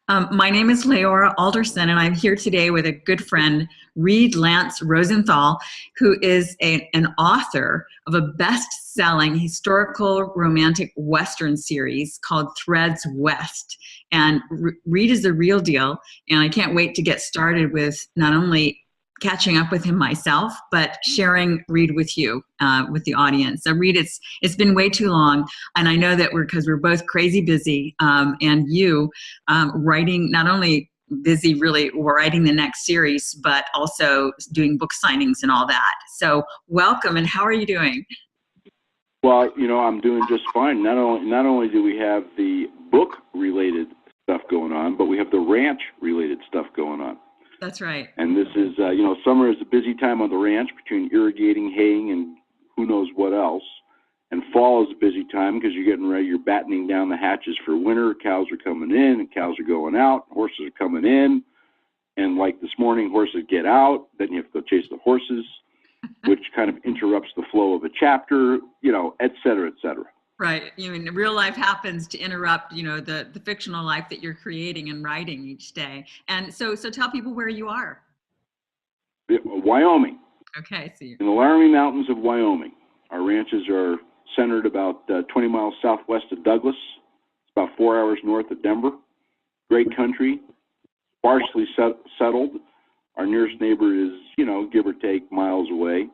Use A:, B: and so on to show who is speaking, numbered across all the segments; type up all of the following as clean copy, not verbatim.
A: My name is Leora Alderson, and I'm here today with a good friend, Reid Lance Rosenthal, who is an author of a best-selling historical romantic Western series called Threads West. And Reid is the real deal, and I can't wait to get started with not only catching up with him myself, but sharing Reid with you, with the audience. So Reid, it's been way too long, and I know that because we're both crazy busy, and you writing, not only busy really writing the next series, but also doing book signings and all that. So welcome, and how are you doing?
B: Well, I'm doing just fine. Not only do we have the book-related stuff going on, but we have the ranch-related stuff going on.
A: That's right.
B: And this is, summer is a busy time on the ranch between irrigating, haying, and who knows what else. And fall is a busy time because you're getting ready, you're battening down the hatches for winter. Cows are coming in and cows are going out. Horses are coming in. And like this morning, horses get out. Then you have to go chase the horses, which kind of interrupts the flow of a chapter, et cetera, et cetera.
A: Right. Real life happens to interrupt, the fictional life that you're creating and writing each day. And so tell people where you are.
B: Wyoming.
A: Okay. So
B: in the Laramie Mountains of Wyoming. Our ranches are centered about 20 miles southwest of Douglas. It's about 4 hours north of Denver. Great country, sparsely settled. Our nearest neighbor is, give or take miles away.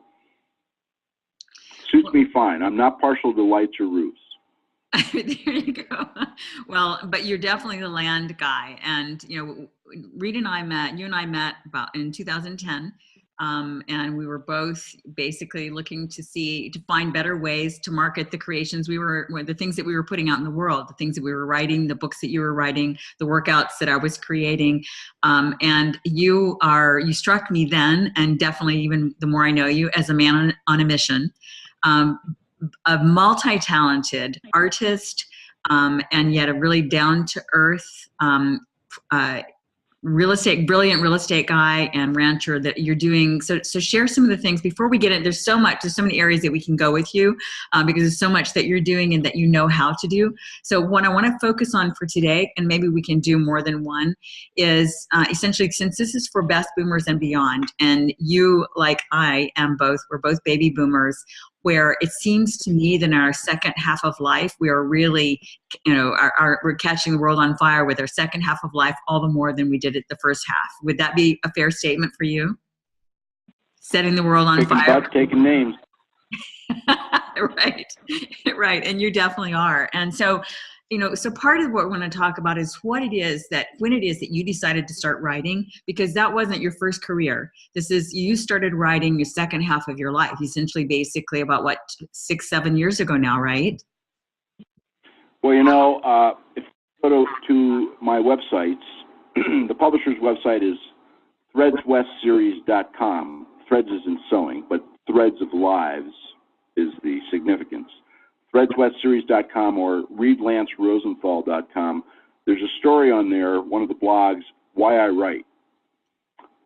B: Suits me fine. I'm not partial to lights or roofs.
A: There you go. Well, but you're definitely the land guy. And, Reid and you and I met about in 2010. And we were both basically looking to find better ways to market the creations the things that we were putting out in the world, the things that we were writing, the books that you were writing, the workouts that I was creating. And you struck me then, and definitely even the more I know you, as a man on a mission. A multi-talented artist, and yet a really down-to-earth, brilliant real estate guy and rancher that you're doing. So share some of the things before we get in. There's so many areas that we can go with you, because there's so much that you're doing and that you know how to do. So what I want to focus on for today, and maybe we can do more than one, is essentially, since this is for best boomers and beyond, and you, like I am we're both baby boomers, where it seems to me that in our second half of life, we are really, we're catching the world on fire with our second half of life all the more than we did it the first half. Would that be a fair statement for you? Setting the world on fire?
B: Taking names.
A: Right. And you definitely are. And so, so part of what we're going to talk about is when it is that you decided to start writing, because that wasn't your first career. You started writing your second half of your life, essentially, basically about 6-7 years ago now, right?
B: Well, if you go to my websites, the publisher's website is threadswestseries.com. Threads is in sewing, but Threads of Lives is the significance. threadswestseries.com or reidlancerosenthal.com. There's a story on there, one of the blogs, Why I Write.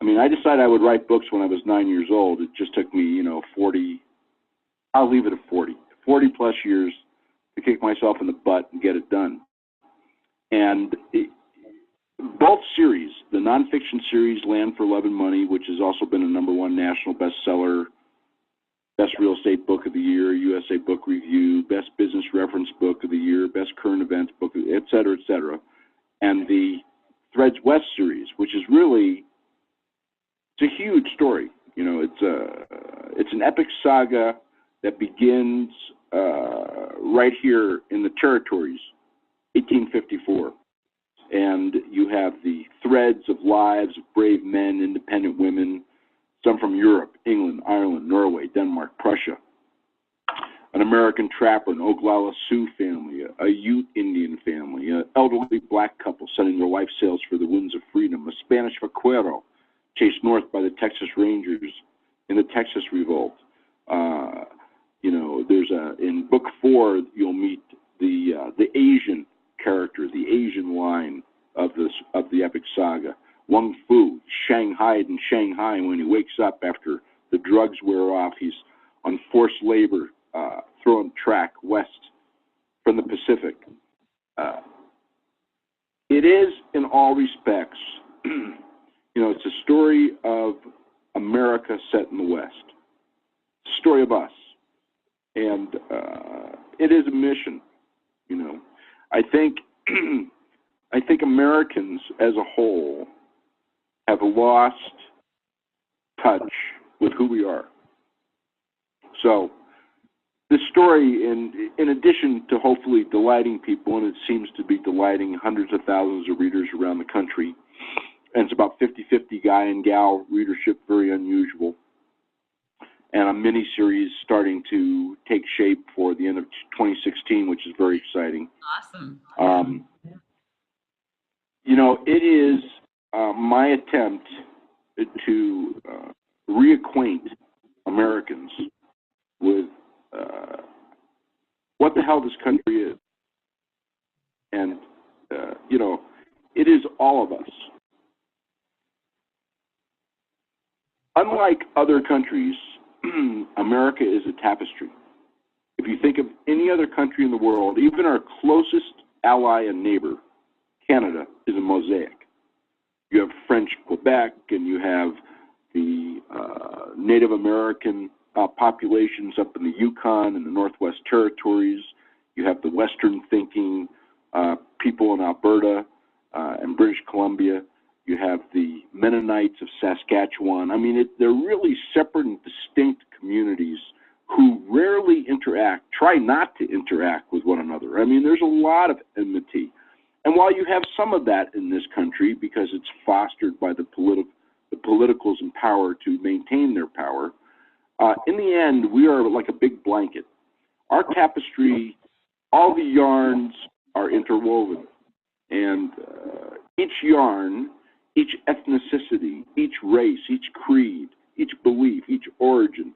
B: I decided I would write books when I was 9 years old. It just took me, 40 plus years to kick myself in the butt and get it done. And both series, the nonfiction series, Land for Love and Money, which has also been a #1 national bestseller, Best Real Estate Book of the Year, USA Book Review, Best Business Reference Book of the Year, Best Current Events Book, et cetera, et cetera. And the Threads West series, which is really, it's a huge story. It's an epic saga that begins right here in the territories, 1854. And you have the threads of lives of brave men, independent women, some from Europe, England, Ireland, Norway, Denmark, Prussia, an American trapper, an Oglala Sioux family, a Ute Indian family, an elderly black couple setting their life sails for the winds of freedom, a Spanish vaquero chased north by the Texas Rangers in the Texas Revolt. In book 4, you'll meet the Asian character, the Asian line of the epic saga. Wang Fu, shanghaied in Shanghai, when he wakes up after the drugs wear off, he's on forced labor, throwing track west from the Pacific. It is, in all respects, it's a story of America set in the West. It's a story of us. And it is a mission, I think Americans as a whole have lost touch with who we are. So this story, in addition to hopefully delighting people, and it seems to be delighting hundreds of thousands of readers around the country, and it's about 50-50 guy and gal readership, very unusual, and a mini-series starting to take shape for the end of 2016, which is very exciting.
A: Awesome.
B: It is my attempt to reacquaint Americans with what the hell this country is. And, it is all of us. Unlike other countries, America is a tapestry. If you think of any other country in the world, even our closest ally and neighbor, Canada, is a mosaic. You have French Quebec, and you have the Native American populations up in the Yukon and the Northwest Territories. You have the Western thinking people in Alberta and British Columbia. You have the Mennonites of Saskatchewan. I mean, they're really separate and distinct communities who rarely interact, try not to interact with one another. I mean, there's a lot of enmity. And while you have some of that in this country, because it's fostered by the politicals in power to maintain their power, in the end, we are like a big blanket. Our tapestry, all the yarns are interwoven. And each yarn, each ethnicity, each race, each creed, each belief, each origin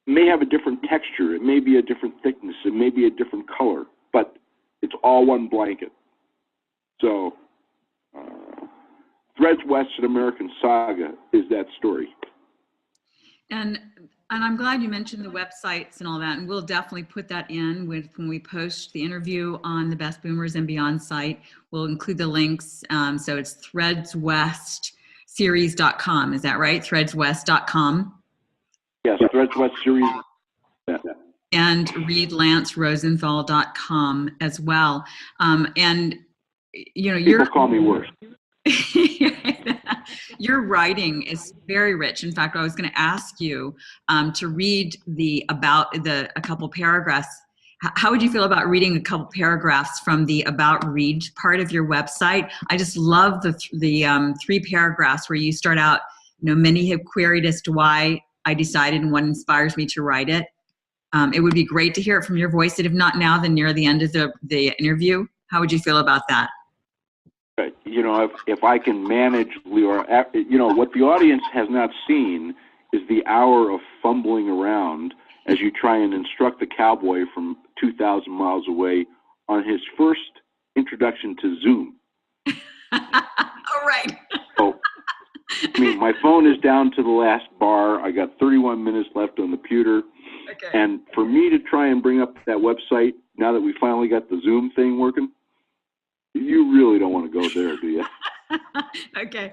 B: may have a different texture. It may be a different thickness. It may be a different color, but it's all one blanket. So Threads West and American Saga is that story.
A: And I'm glad you mentioned the websites and all that, and we'll definitely put that in when we post the interview on the Best Boomers and Beyond site. We'll include the links. So it's threadswestseries.com. Is that right? Threadswest.com.
B: Yes, Threads West Series.
A: And reidlancerosenthal.com as well. And
B: people call me worse.
A: Your writing is very rich. In fact, I was going to ask you to read a couple paragraphs. How would you feel about reading a couple paragraphs from the About Reid part of your website? I just love the 3 paragraphs where you start out, many have queried as to why I decided and what inspires me to write it. It would be great to hear it from your voice, and if not now, then near the end of the interview. How would you feel about that?
B: If I can manage, Leora, what the audience has not seen is the hour of fumbling around as you try and instruct the cowboy from 2,000 miles away on his first introduction to Zoom.
A: All right.
B: So, my phone is down to the last bar. I got 31 minutes left on the computer.
A: Okay.
B: And for me to try and bring up that website, now that we finally got the Zoom thing working, you really don't want to go there, do you?
A: Okay.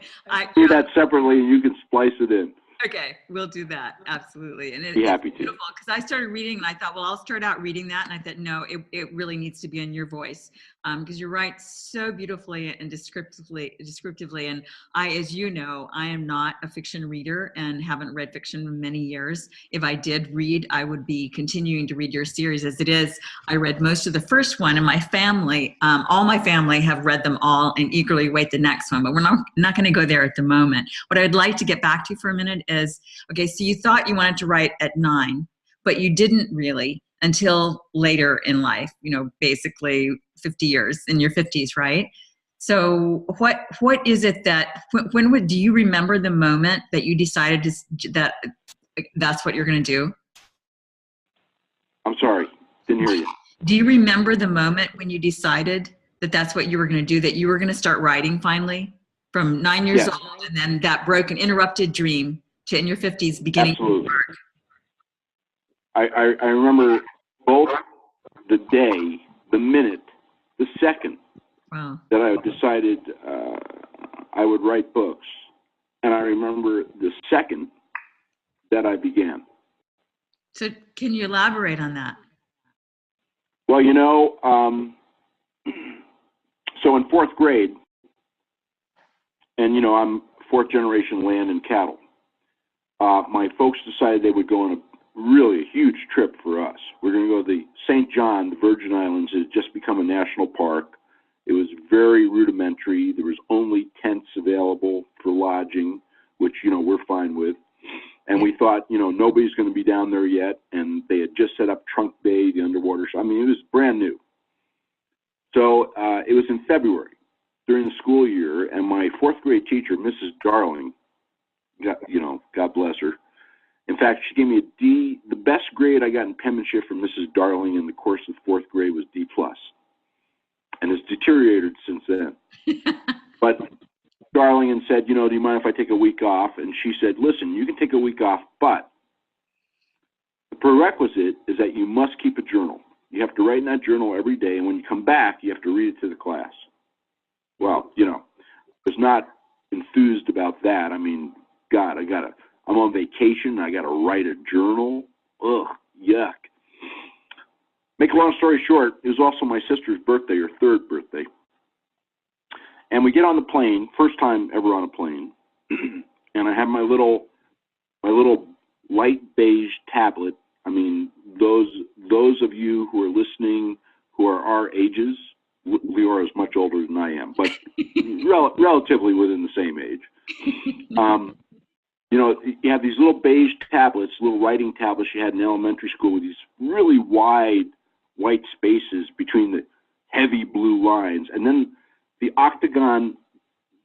B: Do that separately, and you can splice it in.
A: Okay, we'll do that. Absolutely. And
B: Be happy
A: it's beautiful because I started reading and I thought, well, I'll start out reading that. And I thought, no, it really needs to be in your voice because you write so beautifully and descriptively. And I, as you know, I am not a fiction reader and haven't read fiction in many years. If I did read, I would be continuing to read your series as it is. I read most of the first one and my family, all my family have read them all and eagerly wait the next one, but we're not going to go there at the moment. What I'd like to get back to for a minute is, okay, so you thought you wanted to write at 9, but you didn't really until later in life, basically 50 years, in your 50s, right? So what is it that, do you remember the moment that you decided that's what you're going to do?
B: I'm sorry, didn't hear you.
A: Do you remember the moment when you decided that that's what you were going to do, that you were going to start writing finally from 9 years
B: Yes.
A: old, and then that broke an interrupted dream to in your 50s beginning
B: Absolutely.
A: to work?
B: I remember both the day, the minute the second
A: Wow.
B: that I decided I would write books. And I remember the second that I began.
A: So can you elaborate on that?
B: Well, you know, so in fourth grade, and you know, I'm fourth generation land and cattle. My folks decided they would go on a really huge trip for us. We're going to go to the St. John, the Virgin Islands. It had just become a national park. It was very rudimentary. There was only tents available for lodging, which, you know, we're fine with. And we thought, you know, nobody's going to be down there yet. And they had just set up Trunk Bay, the underwater show. I mean, it was brand new. So it was in February during the school year. And my fourth grade teacher, Mrs. Darling, you know, God bless her. In fact, she gave me a D. The best grade I got in penmanship from Mrs. Darling in the course of fourth grade was D+. And it's deteriorated since then. But Darling and said, you know, do you mind if I take a week off? And she said, listen, you can take a week off, but the prerequisite is that you must keep a journal. You have to write in that journal every day, and when you come back, you have to read it to the class. Well, you know, I was not enthused about that. I mean, God, I'm on vacation, I gotta write a journal. Ugh, yuck. Make a long story short, it was also my sister's birthday, her third birthday. And we get on the plane, first time ever on a plane, and I have my little light beige tablet. I mean, those of you who are listening who are our ages, Leora is much older than I am, but relatively within the same age. You know, you have these little beige tablets, little writing tablets you had in elementary school with these really wide white spaces between the heavy blue lines, and then the octagon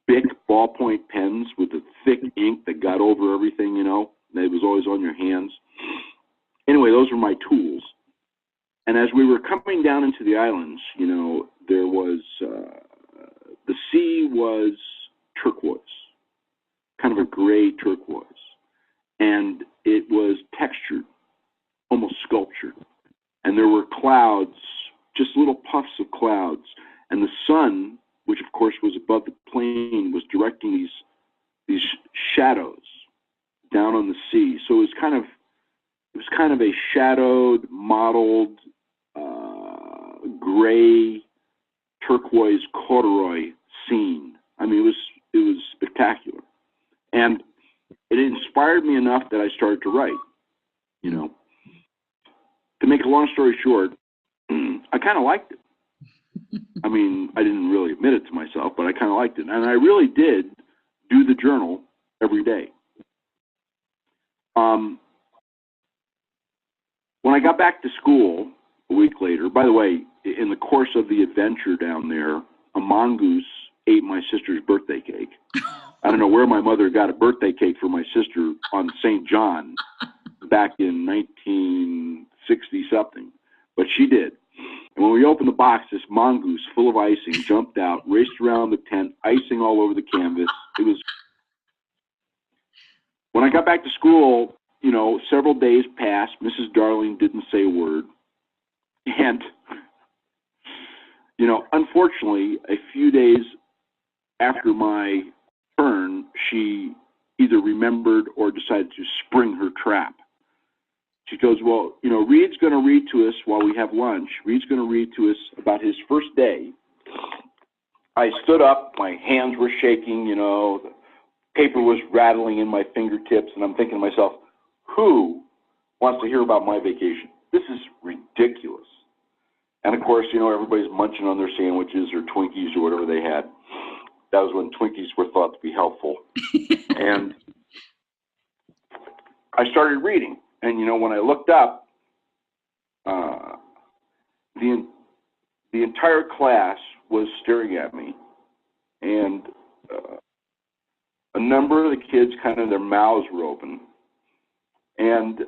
B: Bic ballpoint pens with the thick ink that got over everything, you know, that was always on your hands. Anyway, those were my tools. And as we were coming down into the islands, you know, there was, the sea was turquoise, kind of a gray turquoise. And it was textured, almost sculptured. And there were clouds, just little puffs of clouds. And the sun, which of course was above the plane, was directing these shadows down on the sea. So it was kind of a shadowed, mottled, gray, turquoise corduroy scene. I mean, it was spectacular, and it inspired me enough that I started to write. You know, to make a long story short, I kind of liked it. I mean, I didn't really admit it to myself, but I kind of liked it. And I really did do the journal every day. When I got back to school a week later, by the way, in the course of the adventure down there, a mongoose ate my sister's birthday cake. I don't know where my mother got a birthday cake for my sister on St. John back in 1960-something, but she did. And when we opened the box, this mongoose full of icing jumped out, raced around the tent, icing all over the canvas. It was. When I got back to school, you know, several days passed. Mrs. Darling didn't say a word. And, you know, unfortunately, a few days after my turn, she either remembered or decided to spring her trap. She goes, well, you know, Reid's going to read to us while we have lunch. Reid's going to read to us about his first day. I stood up. My hands were shaking, you know. The paper was rattling in my fingertips, and I'm thinking to myself, who wants to hear about my vacation? This is ridiculous. And, of course, you know, everybody's munching on their sandwiches or Twinkies or whatever they had. That was when Twinkies were thought to be helpful. And I started reading. And, you know, when I looked up, the entire class was staring at me. And a number of the kids, kind of their mouths were open. And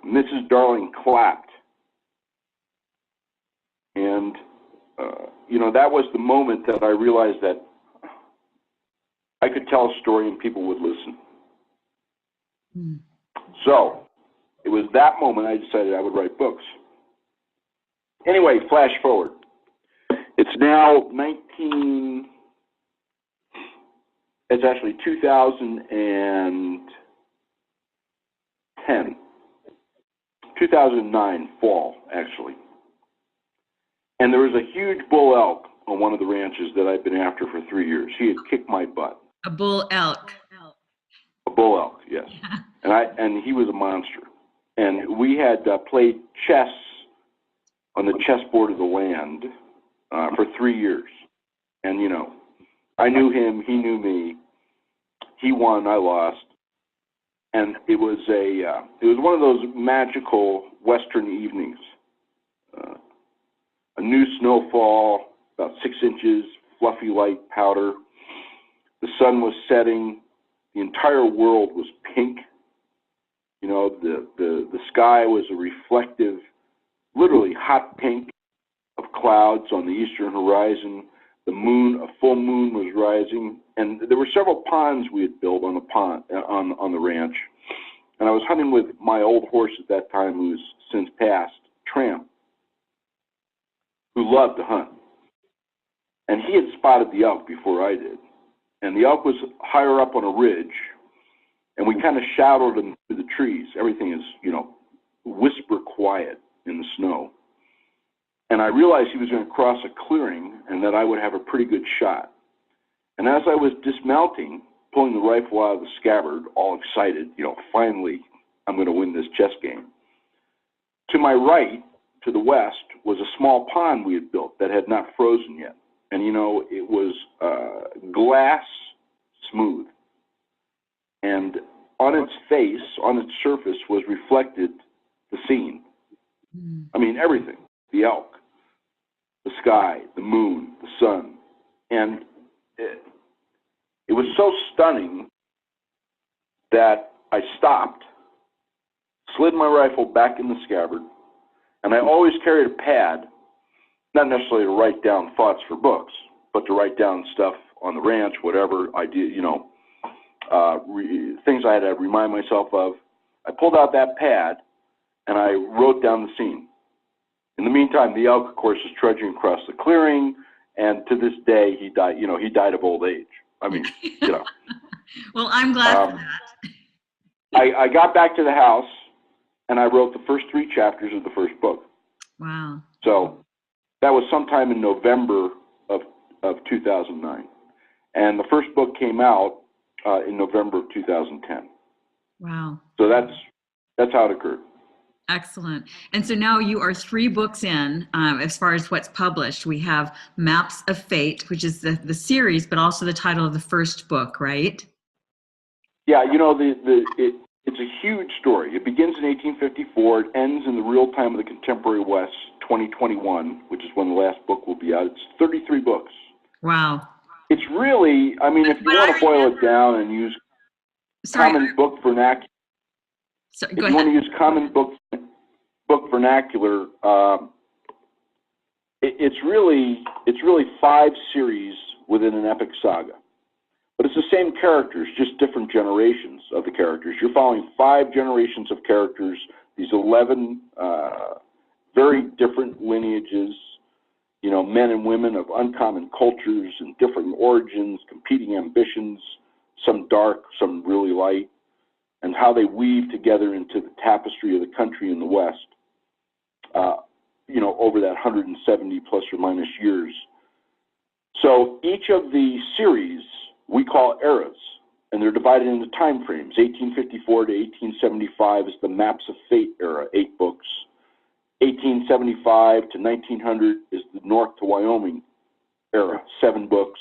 B: Mrs. Darling clapped. And, you know, that was the moment that I realized that I could tell a story and people would listen. Mm. So it was that moment I decided I would write books. Anyway, flash forward. It's now it's actually 2009 fall, actually. And there was a huge bull elk on one of the ranches that I'd been after for 3 years. He had kicked my butt.
A: A bull elk.
B: A bull elk, yes. And he was a monster. And we had played chess on the chessboard of the land for 3 years. And, you know, I knew him, he knew me. He won, I lost. And it was one of those magical Western evenings. A new snowfall, about 6 inches, fluffy light powder. The sun was setting. The entire world was pink. You know, the sky was a reflective, literally hot pink of clouds on the eastern horizon. The moon, a full moon, was rising, and there were several ponds we had built on the ranch. And I was hunting with my old horse at that time, who's since passed, Tramp, who loved to hunt. And he had spotted the elk before I did. And the elk was higher up on a ridge, and we kind of shadowed him through the trees. Everything is, you know, whisper quiet in the snow. And I realized he was going to cross a clearing and that I would have a pretty good shot. And as I was dismounting, pulling the rifle out of the scabbard, all excited, you know, finally I'm going to win this chess game. To my right, to the west, was a small pond we had built that had not frozen yet. And, you know, it was glass smooth. And on its face, on its surface, was reflected the scene. I mean, everything. The elk, the sky, the moon, the sun. And it was so stunning that I stopped, slid my rifle back in the scabbard, and I always carried a pad, not necessarily to write down thoughts for books, but to write down stuff on the ranch, whatever I did, you know, things I had to remind myself of. I pulled out that pad, and I wrote down the scene. In the meantime, the elk, of course, is trudging across the clearing, and to this day, he died. You know, he died of old age. I mean, you know.
A: Well, I'm glad for that.
B: I got back to the house, and I wrote the first 3 chapters of the first book.
A: Wow.
B: So that was sometime in November of 2009, and the first book came out in November of 2010.
A: Wow.
B: So that's how it occurred.
A: Excellent. And so now you are 3 books in as far as what's published. We have Maps of Fate, which is the series, but also the title of the first book, right?
B: Yeah, you know, it's a huge story. It begins in 1854. It ends in the real time of the contemporary West, 2021, which is when the last book will be out. It's 33 books.
A: Wow.
B: It's really, I mean, if you want to boil it down and use common book vernacular,
A: if
B: you want to use common book vernacular, it's really 5 series within an epic saga. But it's the same characters, just different generations of the characters. You're following 5 generations of characters, these 11 very different lineages, you know, men and women of uncommon cultures and different origins, competing ambitions, some dark, some really light, and how they weave together into the tapestry of the country in the West, you know, over that 170 plus or minus years. So each of the series we call eras, and they're divided into time frames. 1854 to 1875 is the Maps of Fate era, 8 books. 1875 to 1900 is the North to Wyoming era, 7 books.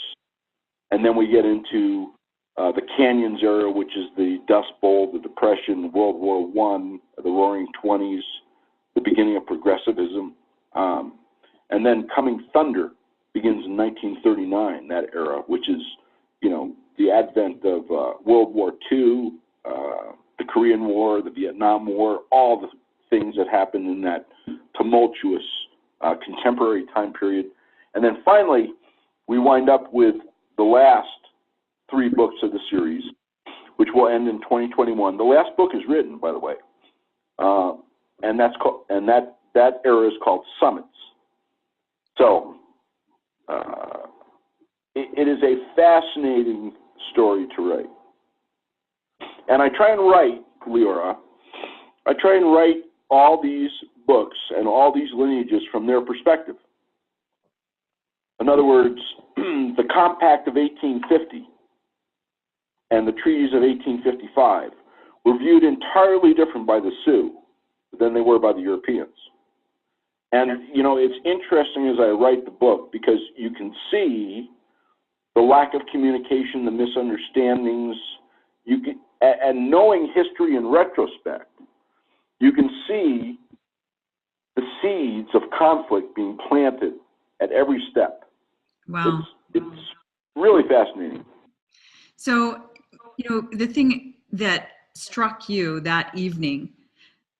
B: And then we get into the Canyons era, which is the Dust Bowl, the Depression, World War I, the Roaring Twenties, the beginning of progressivism. And then Coming Thunder begins in 1939, that era, which is, you know, the advent of World War II, the Korean War, the Vietnam War, all the things that happened in that tumultuous contemporary time period. And then finally, we wind up with the last 3 books of the series, which will end in 2021. The last book is written, by the way, and that's called, and that era is called Summits. So it is a fascinating story to write. And I try and write, Leora, I try and write all these books and all these lineages from their perspective. In other words, the Compact of 1850 and the treaties of 1855 were viewed entirely different by the Sioux than they were by the Europeans. And, you know, it's interesting as I write the book because you can see the lack of communication, the misunderstandings, and knowing history in retrospect, you can see the seeds of conflict being planted at every step.
A: Wow.
B: It's really fascinating.
A: So, you know, the thing that struck you that evening,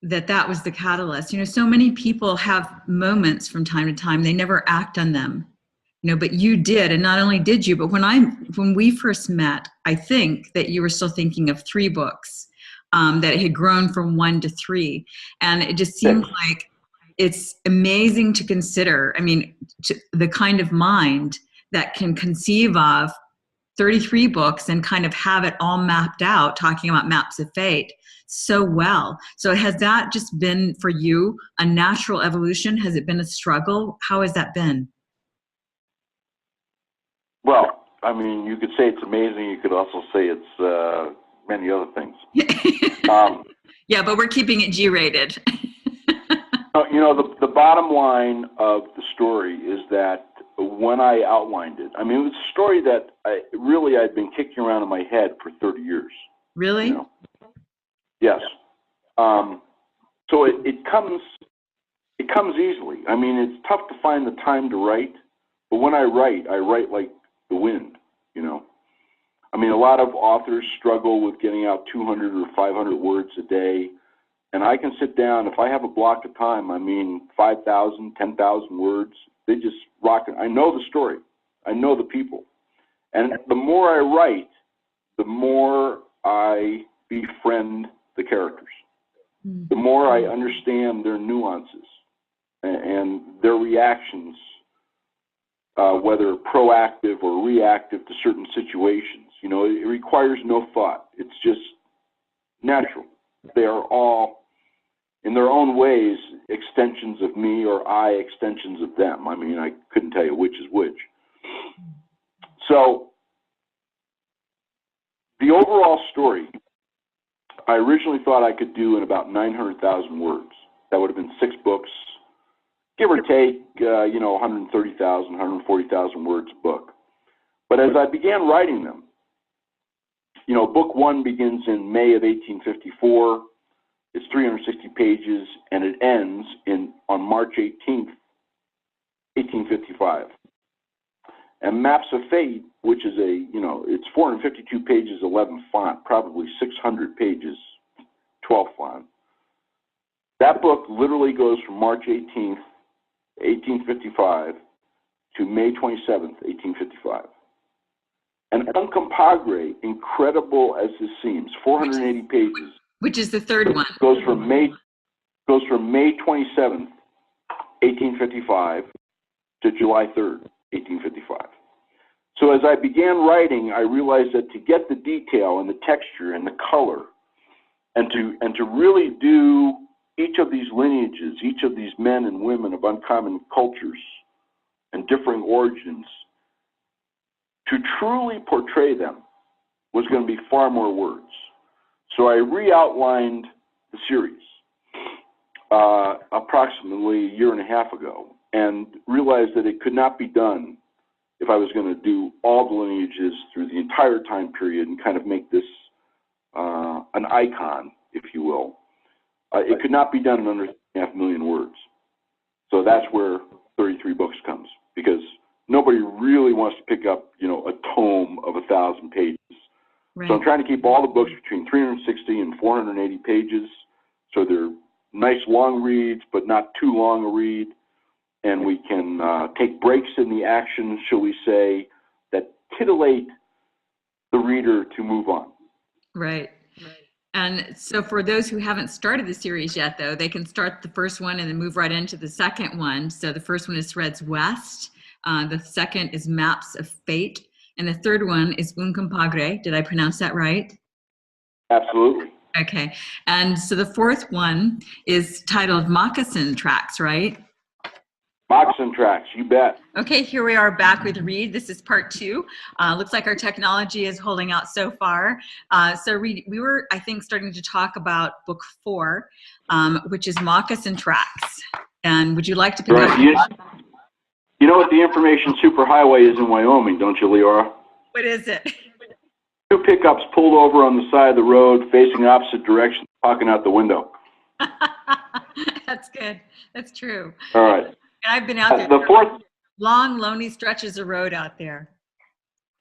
A: that was the catalyst. You know, so many people have moments from time to time, they never act on them, you know, but you did. And not only did you, but when we first met, I think that you were still thinking of 3 books, that it had grown from 1 to 3. And it just seems like it's amazing to consider. I mean, the kind of mind that can conceive of 33 books and kind of have it all mapped out, talking about maps of fate so well. So has that just been for you a natural evolution? Has it been a struggle? How has that been?
B: Well, I mean, you could say it's amazing. You could also say it's many other things.
A: Yeah, but we're keeping it G-rated.
B: You know, the bottom line of the story is that when I outlined it, I mean, it was a story that I'd been kicking around in my head for 30 years.
A: Really?
B: You know? Yes. So it comes easily. I mean, it's tough to find the time to write, but when I write like the wind, you know. I mean, a lot of authors struggle with getting out 200 or 500 words a day. And I can sit down, if I have a block of time, I mean, 5,000, 10,000 words, they just rock it. I know the story. I know the people. And the more I write, the more I befriend the characters. The more I understand their nuances and their reactions, whether proactive or reactive to certain situations. You know, it requires no thought. It's just natural. They are all, in their own ways, extensions of me, or I extensions of them. I mean, I couldn't tell you which is which. So the overall story, I originally thought I could do in about 900,000 words. That would have been 6 books, give or take, 130,000, 140,000 words a book. But as I began writing them, you know, book 1 begins in May of 1854. It's 360 pages, and it ends on March 18th, 1855. And Maps of Fate, which is it's 452 pages, 11 font, probably 600 pages, 12 font. That book literally goes from March 18th, 1855 to May 27th, 1855. And Uncompahgre, incredible as this seems, 480 pages.
A: Which is the 3rd one.
B: Goes from May 27th, 1855 to July 3rd, 1855. So as I began writing, I realized that to get the detail and the texture and the color, and to really do each of these lineages, each of these men and women of uncommon cultures and differing origins, to truly portray them was going to be far more words. So I re-outlined the series approximately a year and a half ago, and realized that it could not be done if I was going to do all the lineages through the entire time period and kind of make this an icon, if you will. It could not be done in under 3.5 million words. So that's where 33 books comes, because nobody really wants to pick up, a tome of 1,000 pages. Right. So I'm trying to keep all the books between 360 and 480 pages, so they're nice long reads, but not too long a read. And we can take breaks in the action, shall we say, that titillate the reader to move on.
A: Right. And so for those who haven't started the series yet, though, they can start the first one and then move right into the second one. So the first one is Threads West, The second is Maps of Fate. And the third one is Un Compadre. Did I pronounce that right?
B: Absolutely.
A: Okay. And so the fourth one is titled Moccasin Tracks, right?
B: Moccasin Tracks, you bet.
A: Okay, here we are back with Reid. This is part two. Looks like our technology is holding out so far. So Reid, we were, I think, starting to talk about book 4, which is Moccasin Tracks. And would you like to pick up?
B: You know what the information superhighway is in Wyoming, don't you, Leora?
A: What is it?
B: 2 pickups pulled over on the side of the road, facing opposite directions, talking out the window.
A: That's good. That's true.
B: All right.
A: And I've been out there.
B: The fourth,
A: long, lonely stretches of road out there.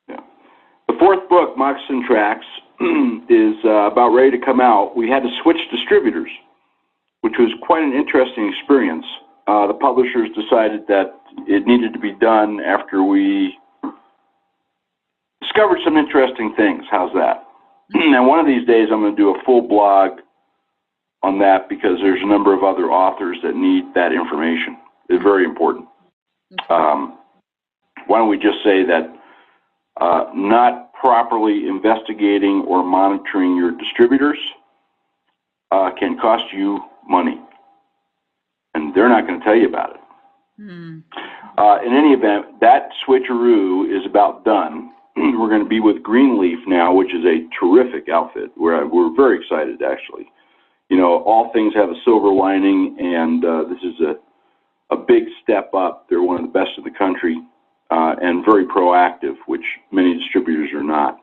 B: yeah. The fourth book, Moccasin Tracks, is about ready to come out. We had to switch distributors, which was quite an interesting experience. The publishers decided that it needed to be done after we discovered some interesting things. How's that? And one of these days I'm going to do a full blog on that because there's a number of other authors that need that information. It's very important. Why don't we just say that not properly investigating or monitoring your distributors can cost you money, and they're not going to tell you about it. In any event, that switcheroo is about done. We're going to be with Greenleaf now, which is a terrific outfit. We're very excited, actually. You know, all things have a silver lining, and this is a big step up. They're one of the best in the country and very proactive, which many distributors are not.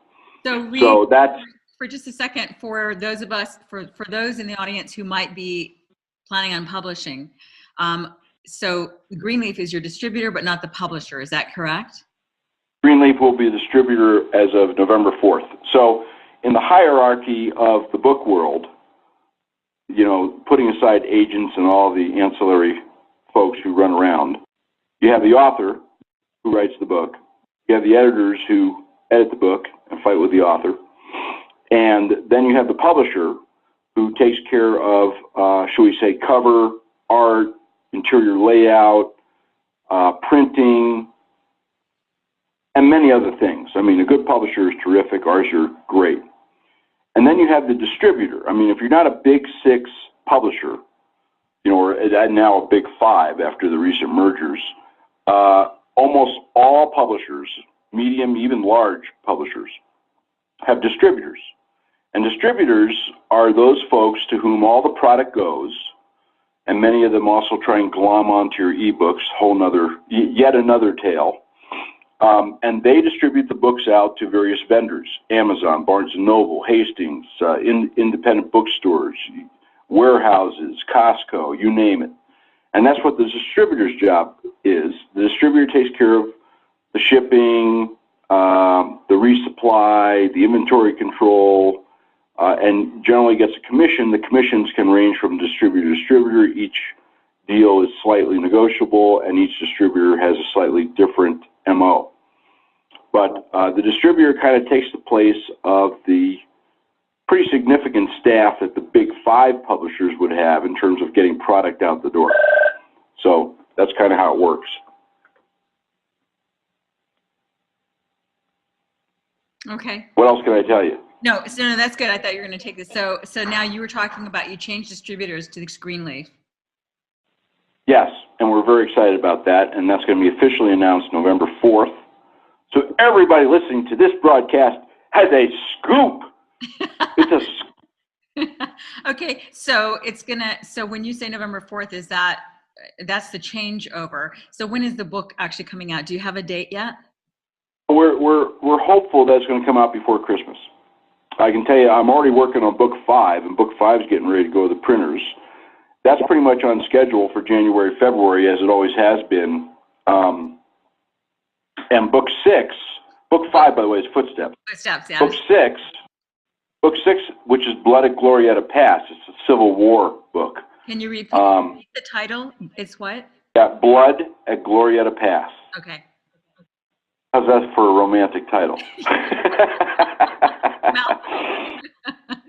A: So that's for just a second, for those of us, for those in the audience who might be planning on publishing. So Greenleaf is your distributor, but not the publisher. Is that correct?
B: Greenleaf will be the distributor as of November 4th. So in the hierarchy of the book world, you know, putting aside agents and all the ancillary folks who run around, you have the author who writes the book. You have the editors who edit the book and fight with the author. And then you have the publisher who takes care of, shall we say, cover, art, interior layout, printing, and many other things. I mean, a good publisher is terrific. Ours are great. And then you have the distributor. I mean, if you're not a big 6 publisher, you know, or now a big 5 after the recent mergers, almost all publishers, medium, even large publishers, have distributors. And distributors are those folks to whom all the product goes, and many of them also try and glom onto your ebooks, yet another tale. And they distribute the books out to various vendors: Amazon, Barnes & Noble, Hastings, independent bookstores, warehouses, Costco, you name it. And that's what the distributor's job is. The distributor takes care of the shipping, the resupply, the inventory control, and generally gets a commission. The commissions can range from distributor to distributor. Each deal is slightly negotiable, and each distributor has a slightly different MO. But the distributor kind of takes the place of the pretty significant staff that the big 5 publishers would have in terms of getting product out the door. So that's kind of how it works.
A: Okay.
B: What else can I tell you?
A: No, that's good. I thought you were going to take this. So now you were talking about you changed distributors to this Greenleaf.
B: Yes, and we're very excited about that, and that's going to be officially announced November 4th. So everybody listening to this broadcast has a scoop. It's a scoop.
A: Okay, so so when you say November 4th, that's the changeover. So when is the book actually coming out? Do you have a date yet?
B: We're hopeful that it's going to come out before Christmas. I can tell you, I'm already working on book 5, and book 5 is getting ready to go to the printers. That's pretty much on schedule for January, February, as it always has been. And book 5, by the way, is Footsteps.
A: Footsteps, yeah.
B: Book 6, which is Blood at Glorieta Pass. It's a Civil War book.
A: Can you repeat the title? It's what?
B: Yeah, Blood at Glorieta Pass.
A: Okay.
B: How's that for a romantic title?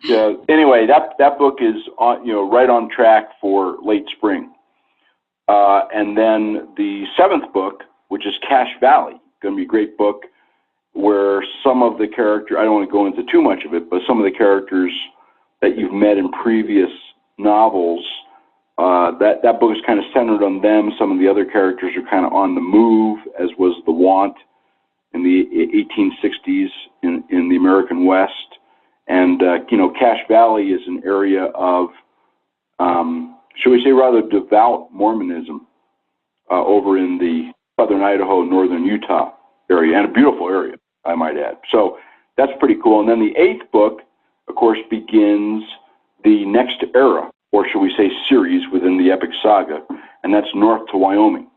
B: Yeah. Anyway, that book is right on track for late spring. And then the 7th book, which is Cache Valley. Going to be a great book where some of the characters, I don't want to go into too much of it, but some of the characters that you've met in previous novels, that book is kind of centered on them. Some of the other characters are kind of on the move, as was the want in the 1860s in the American West. And, Cache Valley is an area of, shall we say, rather devout Mormonism over in the southern Idaho, northern Utah area, and a beautiful area, I might add. So that's pretty cool. And then the 8th book, of course, begins the next era, or shall we say series within the epic saga, and that's North to Wyoming,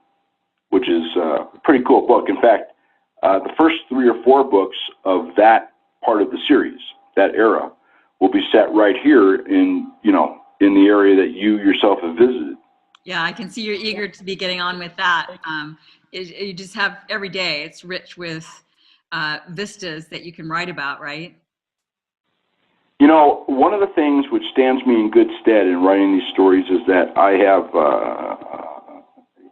B: which is a pretty cool book. In fact, the first 3 or 4 books of that part of the series, that era, will be set right here in the area that you yourself have visited.
A: Yeah, I can see you're eager to be getting on with that. You just have every day, it's rich with vistas that you can write about, right?
B: One of the things which stands me in good stead in writing these stories is that I have,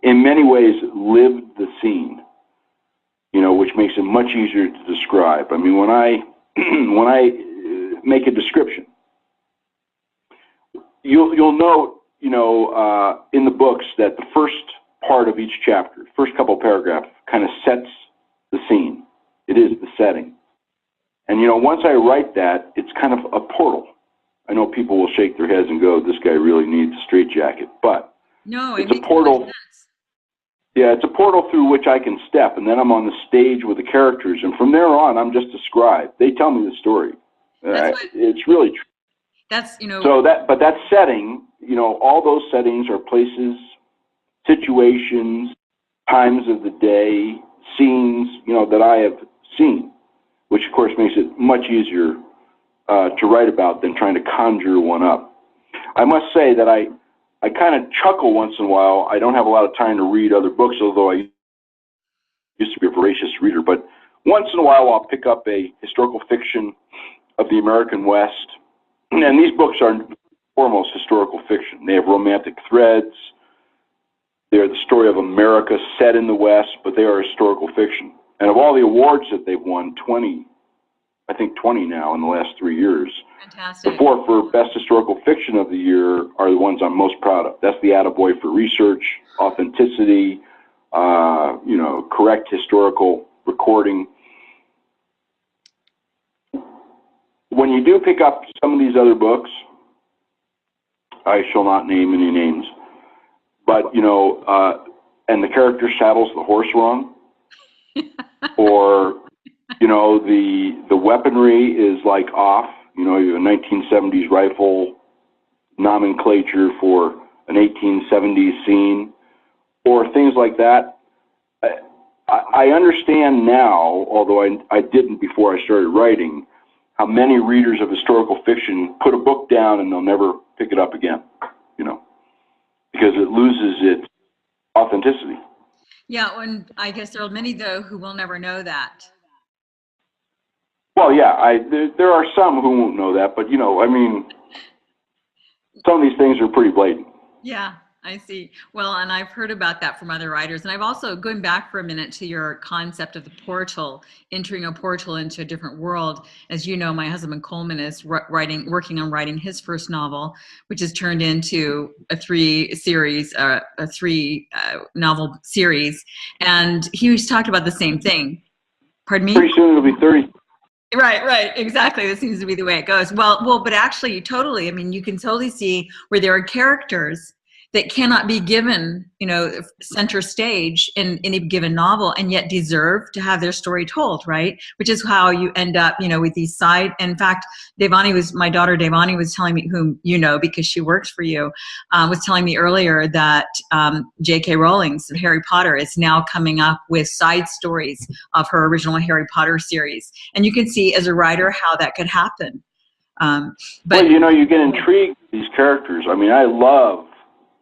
B: in many ways, lived the scene, which makes it much easier to describe. I mean, when I make a description, you'll note, in the books that the first part of each chapter, first couple paragraphs, kind of sets the scene. It is the setting. And, once I write that, it's kind of a portal. I know people will shake their heads and go, this guy really needs a straitjacket. But
A: no,
B: it's a portal. Yeah, it's a portal through which I can step, and then I'm on the stage with the characters. And from there on, I'm just a scribe. They tell me the story. It's really true. But that setting, all those settings are places, situations, times of the day, scenes, that I have seen, which of course makes it much easier to write about than trying to conjure one up. I must say that I kind of chuckle once in a while. I don't have a lot of time to read other books, although I used to be a voracious reader, but once in a while I'll pick up a historical fiction of the American West. And these books are foremost historical fiction. They have romantic threads. They're the story of America set in the West, but they are historical fiction. And of all the awards that they've won, 20 now in the last 3 years.
A: Fantastic.
B: The 4 for Best Historical Fiction of the Year are the ones I'm most proud of. That's the attaboy for research, authenticity, correct historical recording. When you do pick up some of these other books, I shall not name any names, but, and the character saddles the horse wrong, or, the weaponry is like off, you have a 1970s rifle nomenclature for an 1870s scene, or things like that. I understand now, although I didn't before I started writing, how many readers of historical fiction put a book down and they'll never pick it up again, because it loses its authenticity.
A: Yeah, and I guess there are many, though, who will never know that.
B: Well, yeah, there are some who won't know that, but, some of these things are pretty blatant.
A: Yeah, I see. Well, and I've heard about that from other writers. And I've also, going back for a minute to your concept of the portal, entering a portal into a different world. As you know, my husband Coleman is working on writing his first novel, which is turned into a 3 novel series. And he was talking about the same thing. Pardon me?
B: Pretty soon it'll be 30.
A: Right, exactly. That seems to be the way it goes. Well, but actually, you can totally see where there are characters that cannot be given, center stage in any given novel, and yet deserve to have their story told, right? Which is how you end up, with these side. In fact, my daughter Devani was telling me, whom because she works for you, was telling me earlier that J.K. Rowling's Harry Potter is now coming up with side stories of her original Harry Potter series, and you can see as a writer how that could happen. But
B: you get intrigued with these characters. I mean, I love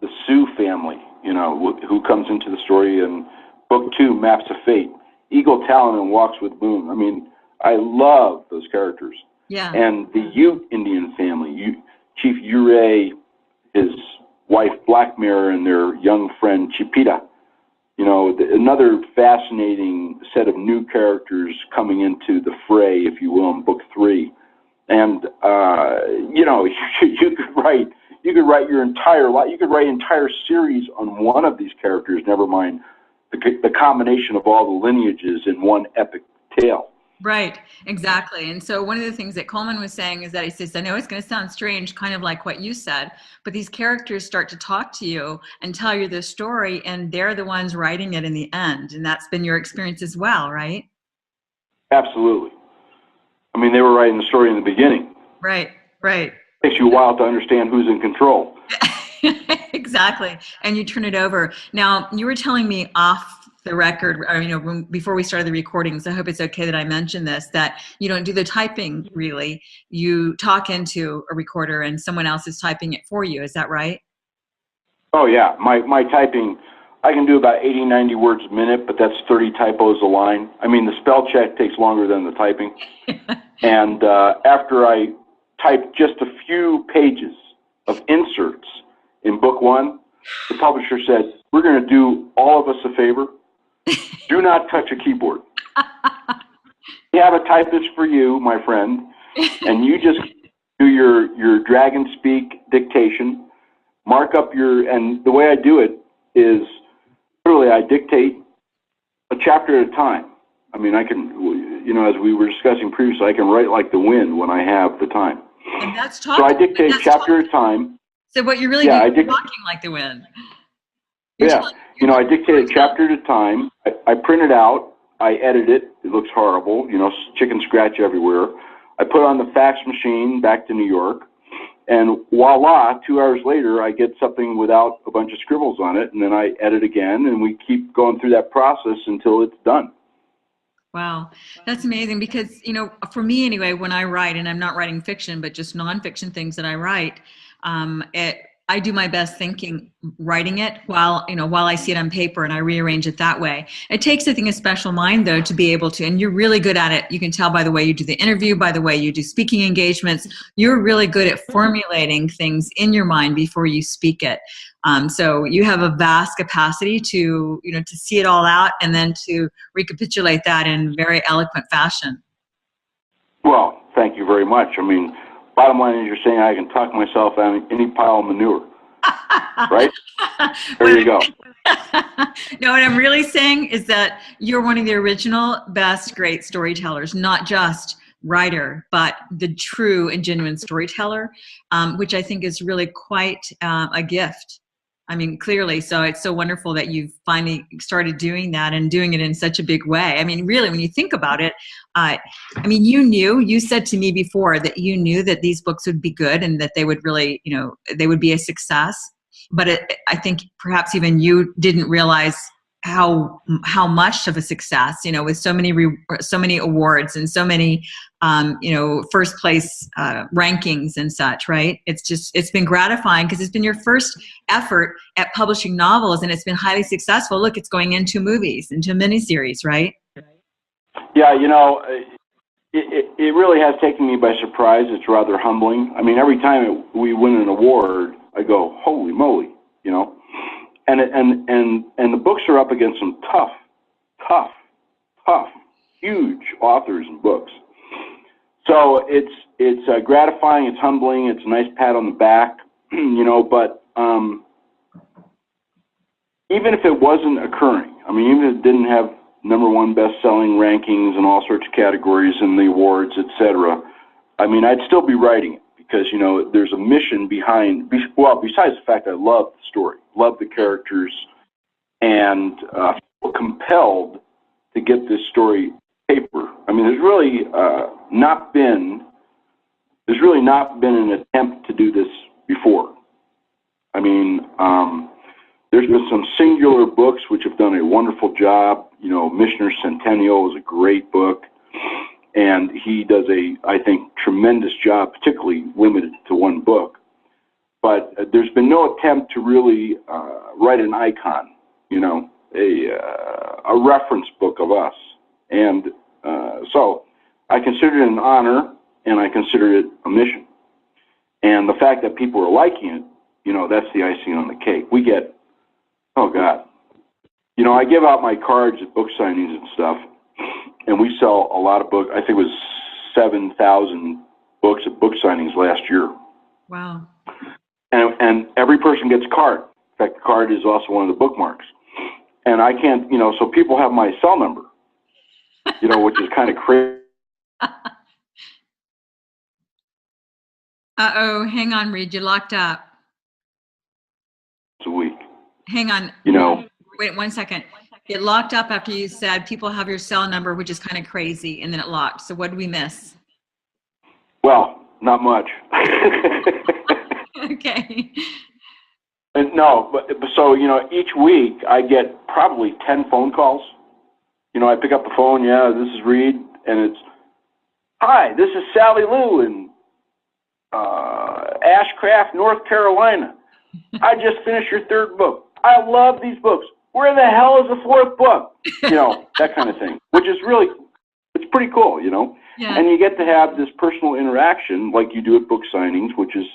B: the Sioux family, who comes into the story in book 2, Maps of Fate. Eagle Talon and Walks with Moon. I mean, I love those characters.
A: Yeah.
B: And the Ute Indian family, Chief Ure, his wife Black Mare, and their young friend Chipita. Another fascinating set of new characters coming into the fray, if you will, in book 3. And you could write your entire life. You could write an entire series on one of these characters. Never mind the combination of all the lineages in one epic tale.
A: Right, exactly. And so one of the things that Coleman was saying is that he says, I know it's going to sound strange, kind of like what you said, but these characters start to talk to you and tell you their story, and they're the ones writing it in the end. And that's been your experience as well, right?
B: Absolutely. I mean, they were writing the story in the beginning.
A: Right, right.
B: It takes you a while to understand who's in control.
A: Exactly. And you turn it over. Now, you were telling me off the record, or, before we started the recordings, I hope it's okay that I mention this, that you don't do the typing really. You talk into a recorder and someone else is typing it for you. Is that right?
B: Oh, yeah. My typing, I can do about 80, 90 words a minute, but that's 30 typos a line. I mean, the spell check takes longer than the typing. And after I typed just a few pages of inserts in book 1, the publisher said, we're going to do all of us a favor. Do not touch a keyboard. We have a typist for you, my friend, and you just do your dragon speak dictation, mark up and the way I do it is literally I dictate a chapter at a time. I mean, I can, as we were discussing previously, I can write like the wind when I have the time.
A: And that's
B: talking. So I dictate chapter at a time.
A: So what you're really doing is talking like the wind.
B: I dictate a chapter at a time. I print it out. I edit it. It looks horrible. Chicken scratch everywhere. I put it on the fax machine back to New York. And voila, 2 hours later, I get something without a bunch of scribbles on it. And then I edit again. And we keep going through that process until it's done.
A: Wow. That's amazing because, for me anyway, when I write, and I'm not writing fiction, but just nonfiction things that I write, I do my best writing it while I see it on paper and I rearrange it that way. It takes, I think, a special mind though to be able to, and you're really good at it. You can tell by the way you do the interview, by the way you do speaking engagements. You're really good at formulating things in your mind before you speak it. So you have a vast capacity to see it all out and then to recapitulate that in very eloquent fashion.
B: Well, thank you very much. I mean, bottom line is you're saying I can talk myself out of any pile of manure, right? There you go.
A: No, what I'm really saying is that you're one of the original, best, great storytellers, not just writer, but the true and genuine storyteller, which I think is really quite a gift. I mean, clearly, so it's so wonderful that you've finally started doing that and doing it in such a big way. I mean, really, when you think about it, you said to me before that you knew that these books would be good and that they would really, they would be a success. But I think perhaps even you didn't realize how much of a success, with so many awards and so many, first place rankings and such, right? It's been gratifying because it's been your first effort at publishing novels and it's been highly successful. Look, it's going into movies, into miniseries, right?
B: Yeah, it really has taken me by surprise. It's rather humbling. I mean, every time we win an award, I go, holy moly, And the books are up against some tough, huge authors and books. So it's gratifying, it's humbling, it's a nice pat on the back, but even if it wasn't occurring, I mean, even if it didn't have #1 best-selling rankings and all sorts of categories and the awards, etc., I mean, I'd still be writing it because, there's a mission behind, besides the fact I love the story, love the characters, and feel compelled to get this story paper. I mean, there's really not been an attempt to do this before. I mean, there's been some singular books which have done a wonderful job. Missioner Centennial is a great book, and he does I think, tremendous job, particularly limited to one book. But there's been no attempt to really write an icon, a reference book of us. And so I consider it an honor, and I consider it a mission. And the fact that people are liking it, that's the icing on the cake. We get, oh God, You know, I give out my cards at book signings and stuff, and we sell a lot of books. I think it was 7,000 books at book signings last year.
A: Wow.
B: And every person gets a card. In fact, the card is also one of the bookmarks. And I can't, you know, so people have my cell number, you know, which is kind of crazy.
A: Uh-oh, hang on, Reid, you locked up.
B: It's a week.
A: Hang on.
B: You know.
A: Wait 1 second. It locked up after you said people have your cell number, which is kind of crazy, and then it locked. So what did we miss?
B: Well, not much.
A: Okay.
B: And no, but so, you know, each week I get probably 10 phone calls. You know, I pick up the phone, yeah, this is Reid, and it's, hi, this is Sally Lou in Ashcraft, North Carolina. I just finished your third book. I love these books. Where the hell is the fourth book? You know, that kind of thing, which is really, it's pretty cool, you know?
A: Yeah.
B: And you get to have this personal interaction like you do at book signings, which is,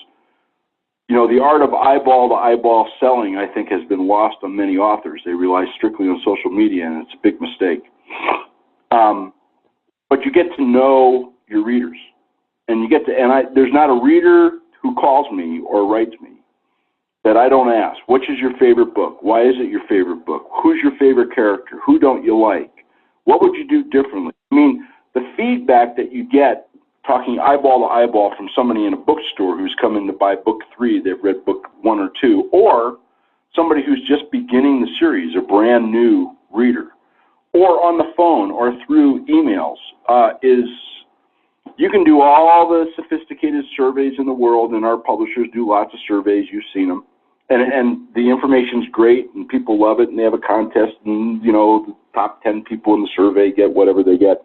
B: you know, the art of eyeball-to-eyeball selling, I think, has been lost on many authors. They rely strictly on social media, and it's a big mistake. But you get to know your readers. And you get to, and there's not a reader who calls me or writes me that I don't ask, which is your favorite book? Why is it your favorite book? Who's your favorite character? Who don't you like? What would you do differently? I mean, the feedback that you get talking eyeball to eyeball from somebody in a bookstore who's come in to buy book 3, they've read book 1 or 2, or somebody who's just beginning the series, a brand new reader, or on the phone or through emails, is you can do all the sophisticated surveys in the world, and our publishers do lots of surveys. You've seen them. And the information's great, and people love it, and they have a contest, and, you know, the top 10 people in the survey get whatever they get.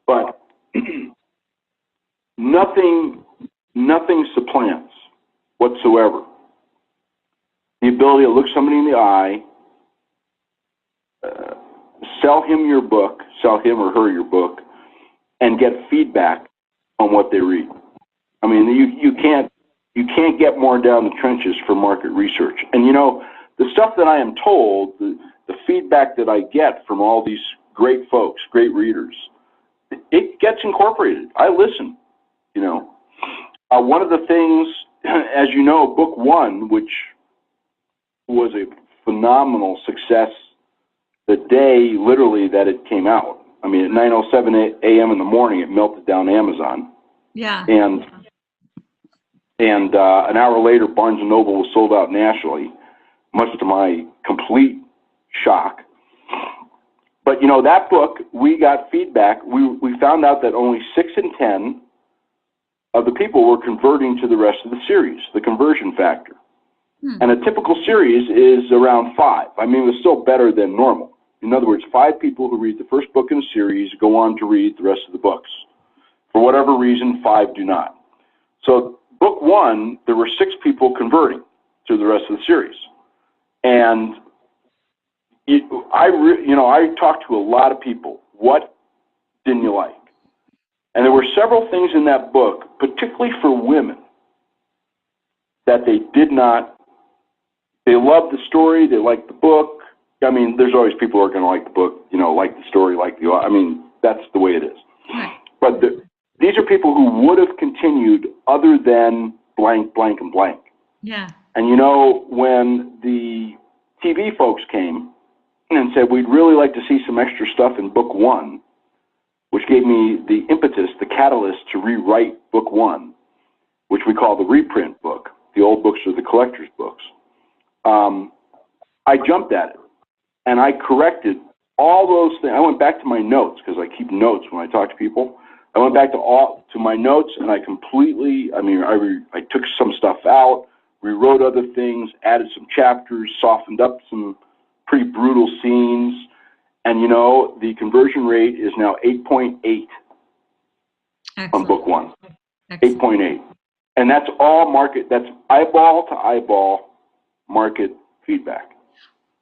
B: But nothing supplants whatsoever the ability to look somebody in the eye, sell him your book, sell him or her your book, and get feedback on what they read. I mean, you can't get more down the trenches for market research. And, you know, the stuff that I am told, the feedback that I get from all these great folks, great readers, it gets incorporated. I listen, you know. One of the things, as you know, book 1, which was a phenomenal success the day literally that it came out. I mean, at 9:07 a.m. in the morning, it melted down Amazon.
A: Yeah.
B: And an hour later, Barnes & Noble was sold out nationally, much to my complete shock. But, you know, that book, we got feedback. We found out that only 6 in 10 of the people were converting to the rest of the series, the conversion factor. And a typical series is around 5. I mean, it was still better than normal. In other words, 5 people who read the first book in a series go on to read the rest of the books. For whatever reason, 5 do not. So book 1, there were 6 people converting to the rest of the series. And I talked to a lot of people. What didn't you like? And there were several things in that book, particularly for women, that they did not. They loved the story. They liked the book. I mean, there's always people who are going to like the book, you know, like the story, like the. I mean, that's the way it is.
A: Right.
B: But these are people who would have continued other than blank, blank, and blank.
A: Yeah.
B: And, you know, when the TV folks came and said, we'd really like to see some extra stuff in book 1, which gave me the impetus, the catalyst to rewrite book 1, which we call the reprint book. The old books are the collector's books. I jumped at it, and I corrected all those things. I went back to my notes, because I keep notes when I talk to people. I went back to my notes, and I completely, I took some stuff out, rewrote other things, added some chapters, softened up some pretty brutal scenes, and, you know, the conversion rate is now 8.8 on book 1. 8.8. And that's all market, that's eyeball to eyeball market feedback.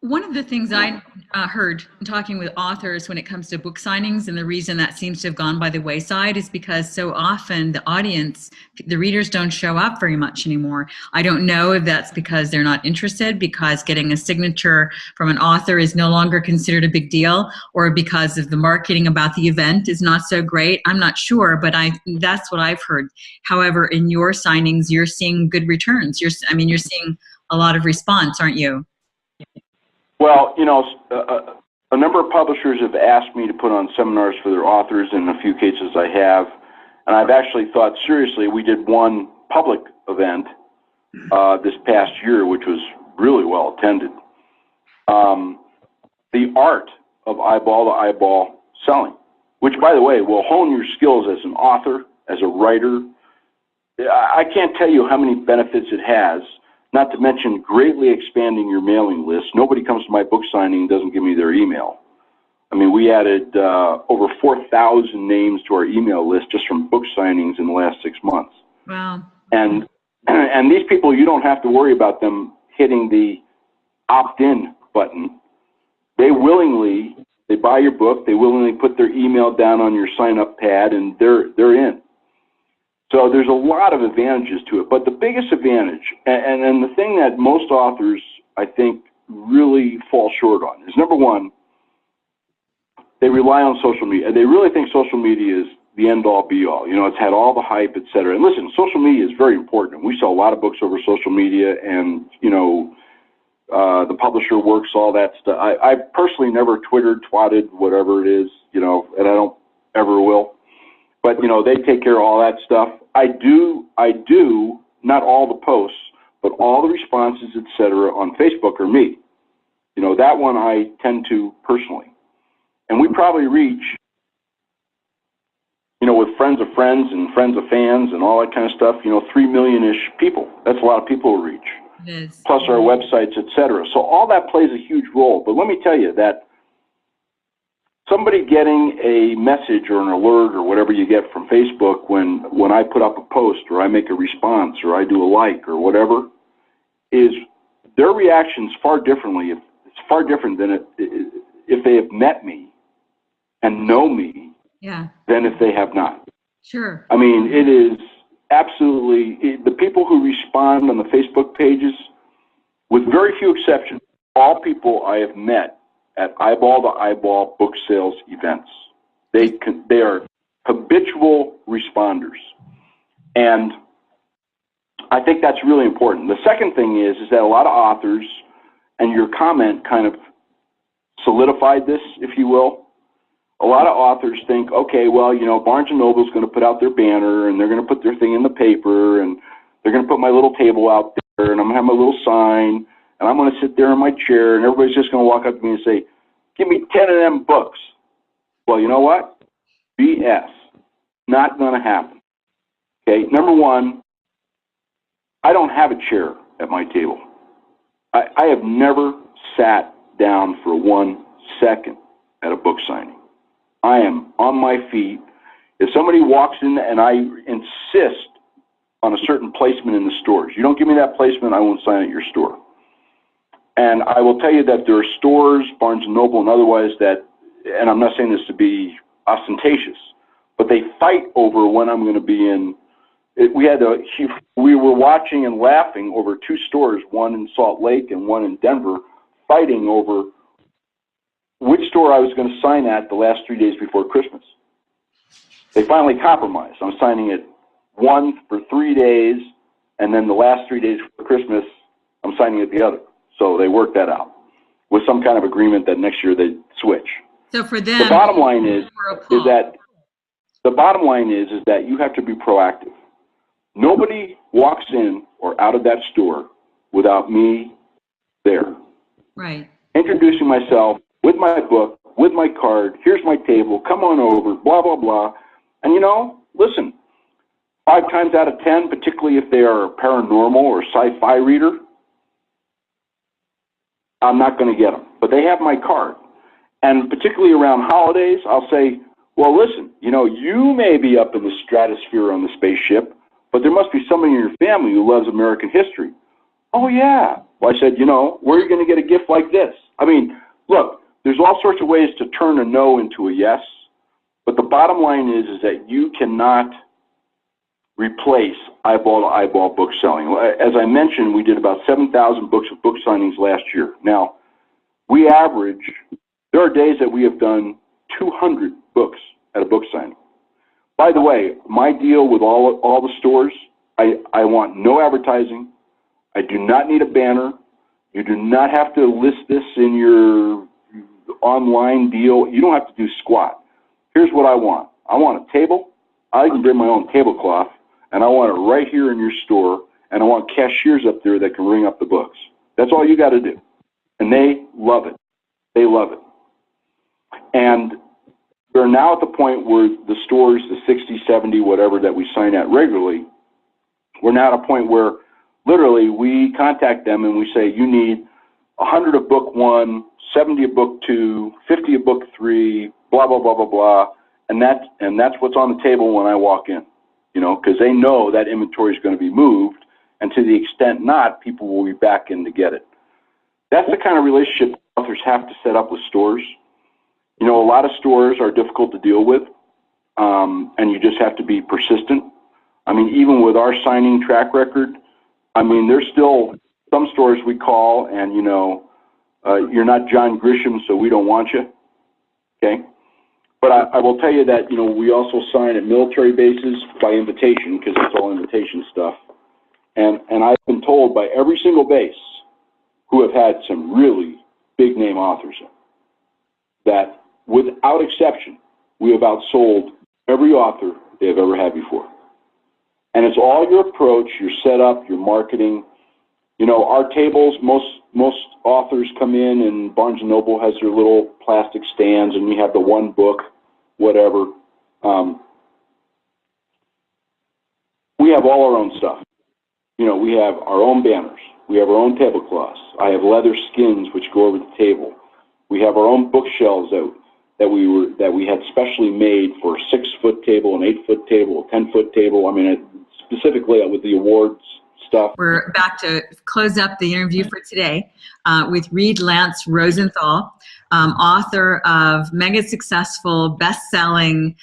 A: One of the things I heard talking with authors when it comes to book signings, and the reason that seems to have gone by the wayside, is because so often the audience, the readers don't show up very much anymore. I don't know if that's because they're not interested, because getting a signature from an author is no longer considered a big deal, or because of the marketing about the event is not so great. I'm not sure, but that's what I've heard. However, in your signings, you're seeing good returns. You're seeing a lot of response, aren't you?
B: Well, a number of publishers have asked me to put on seminars for their authors. In a few cases I have. And I've actually thought seriously. We did one public event this past year, which was really well attended. The art of eyeball-to-eyeball selling, which, by the way, will hone your skills as an author, as a writer. I can't tell you how many benefits it has. Not to mention greatly expanding your mailing list. Nobody comes to my book signing and doesn't give me their email. I mean, we added over 4,000 names to our email list just from book signings in the last 6 months.
A: Wow.
B: And these people, you don't have to worry about them hitting the opt-in button. They buy your book, they willingly put their email down on your sign-up pad, and they're in. So there's a lot of advantages to it, but the biggest advantage, and the thing that most authors, I think, really fall short on is, number one, they rely on social media. They really think social media is the end-all, be-all. It's had all the hype, et cetera. And listen, social media is very important. We sell a lot of books over social media, and, the publisher works all that stuff. I personally never twatted, whatever it is, and I don't ever will. But, they take care of all that stuff. I do, not all the posts, but all the responses, et cetera, on Facebook are me. That one I tend to personally. And we probably reach, with friends of friends and friends of fans and all that kind of stuff, 3 million-ish people. That's a lot of people to reach.
A: It is.
B: Plus our websites, et cetera. So all that plays a huge role. But let me tell you that somebody getting a message or an alert or whatever you get from Facebook when I put up a post or I make a response or I do a like or whatever, is their reaction's far differently. It's far different than if they have met me and know me, than if they have not.
A: Sure.
B: I mean, it is absolutely, the people who respond on the Facebook pages, with very few exceptions, all people I have met at eyeball-to-eyeball book sales events. They are habitual responders. And I think that's really important. The second thing is that a lot of authors, and your comment kind of solidified this, if you will. A lot of authors think, okay, well, Barnes & Noble's going to put out their banner, and they're going to put their thing in the paper, and they're going to put my little table out there, and I'm going to have my little sign, and I'm going to sit there in my chair, and everybody's just going to walk up to me and say, give me 10 of them books. Well, you know what? BS. Not going to happen. Okay, number one, I don't have a chair at my table. I have never sat down for 1 second at a book signing. I am on my feet. If somebody walks in and I insist on a certain placement in the stores, you don't give me that placement, I won't sign at your store. And I will tell you that there are stores, Barnes & Noble and otherwise, that, and I'm not saying this to be ostentatious, but they fight over when I'm going to be in. We were watching and laughing over 2 stores, one in Salt Lake and one in Denver, fighting over which store I was going to sign at the last 3 days before Christmas. They finally compromised. I'm signing at one for 3 days, and then the last 3 days before Christmas, I'm signing at the other. So they worked that out with some kind of agreement that next year they'd switch.
A: So for them,
B: the bottom line is that you have to be proactive. Nobody walks in or out of that store without me there.
A: Right.
B: Introducing myself with my book, with my card, here's my table, come on over, blah, blah, blah. And listen, 5 times out of 10, particularly if they are a paranormal or sci-fi reader, I'm not going to get them. But they have my card. And particularly around holidays, I'll say, well, listen, you may be up in the stratosphere on the spaceship, but there must be somebody in your family who loves American history. Oh, yeah. Well, I said, where are you going to get a gift like this? I mean, look, there's all sorts of ways to turn a no into a yes, but the bottom line is that you cannot replace eyeball-to-eyeball book selling. As I mentioned, we did about 7,000 books of book signings last year. Now, we average, there are days that we have done 200 books at a book signing. By the way, my deal with all the stores, I want no advertising. I do not need a banner. You do not have to list this in your online deal. You don't have to do squat. Here's what I want. I want a table. I can bring my own tablecloth, and I want it right here in your store, and I want cashiers up there that can ring up the books. That's all you got to do. And they love it. They love it. And we're now at the point where the stores, the 60, 70, whatever that we sign at regularly, we're now at a point where literally we contact them and we say, you need 100 of book 1, 70 of book 2, 50 of book 3, blah, blah, blah, blah, blah. And that's what's on the table when I walk in, you know, because they know that inventory is going to be moved, and to the extent not, people will be back in to get it. That's the kind of relationship authors have to set up with stores. You know, a lot of stores are difficult to deal with, and you just have to be persistent. I mean, even with our signing track record, I mean, there's still some stores we call and, you know, you're not John Grisham, so we don't want you, okay? But I will tell you that, you know, we also sign at military bases by invitation, because it's all invitation stuff. And I've been told by every single base who have had some really big name authors in, that without exception, we have outsold every author they have ever had before. And it's all your approach, your setup, your marketing. You know, our tables, most authors come in and Barnes & Noble has their little plastic stands and you have the one book, whatever. We have all our own stuff. You know, we have our own banners. We have our own tablecloths. I have leather skins which go over the table. We have our own bookshelves that we had specially made for a 6-foot table, an 8-foot table, a 10-foot table. I mean, specifically with the awards stuff.
A: We're back to close up the interview for today with Reid Lance Rosenthal, author of mega successful, best-selling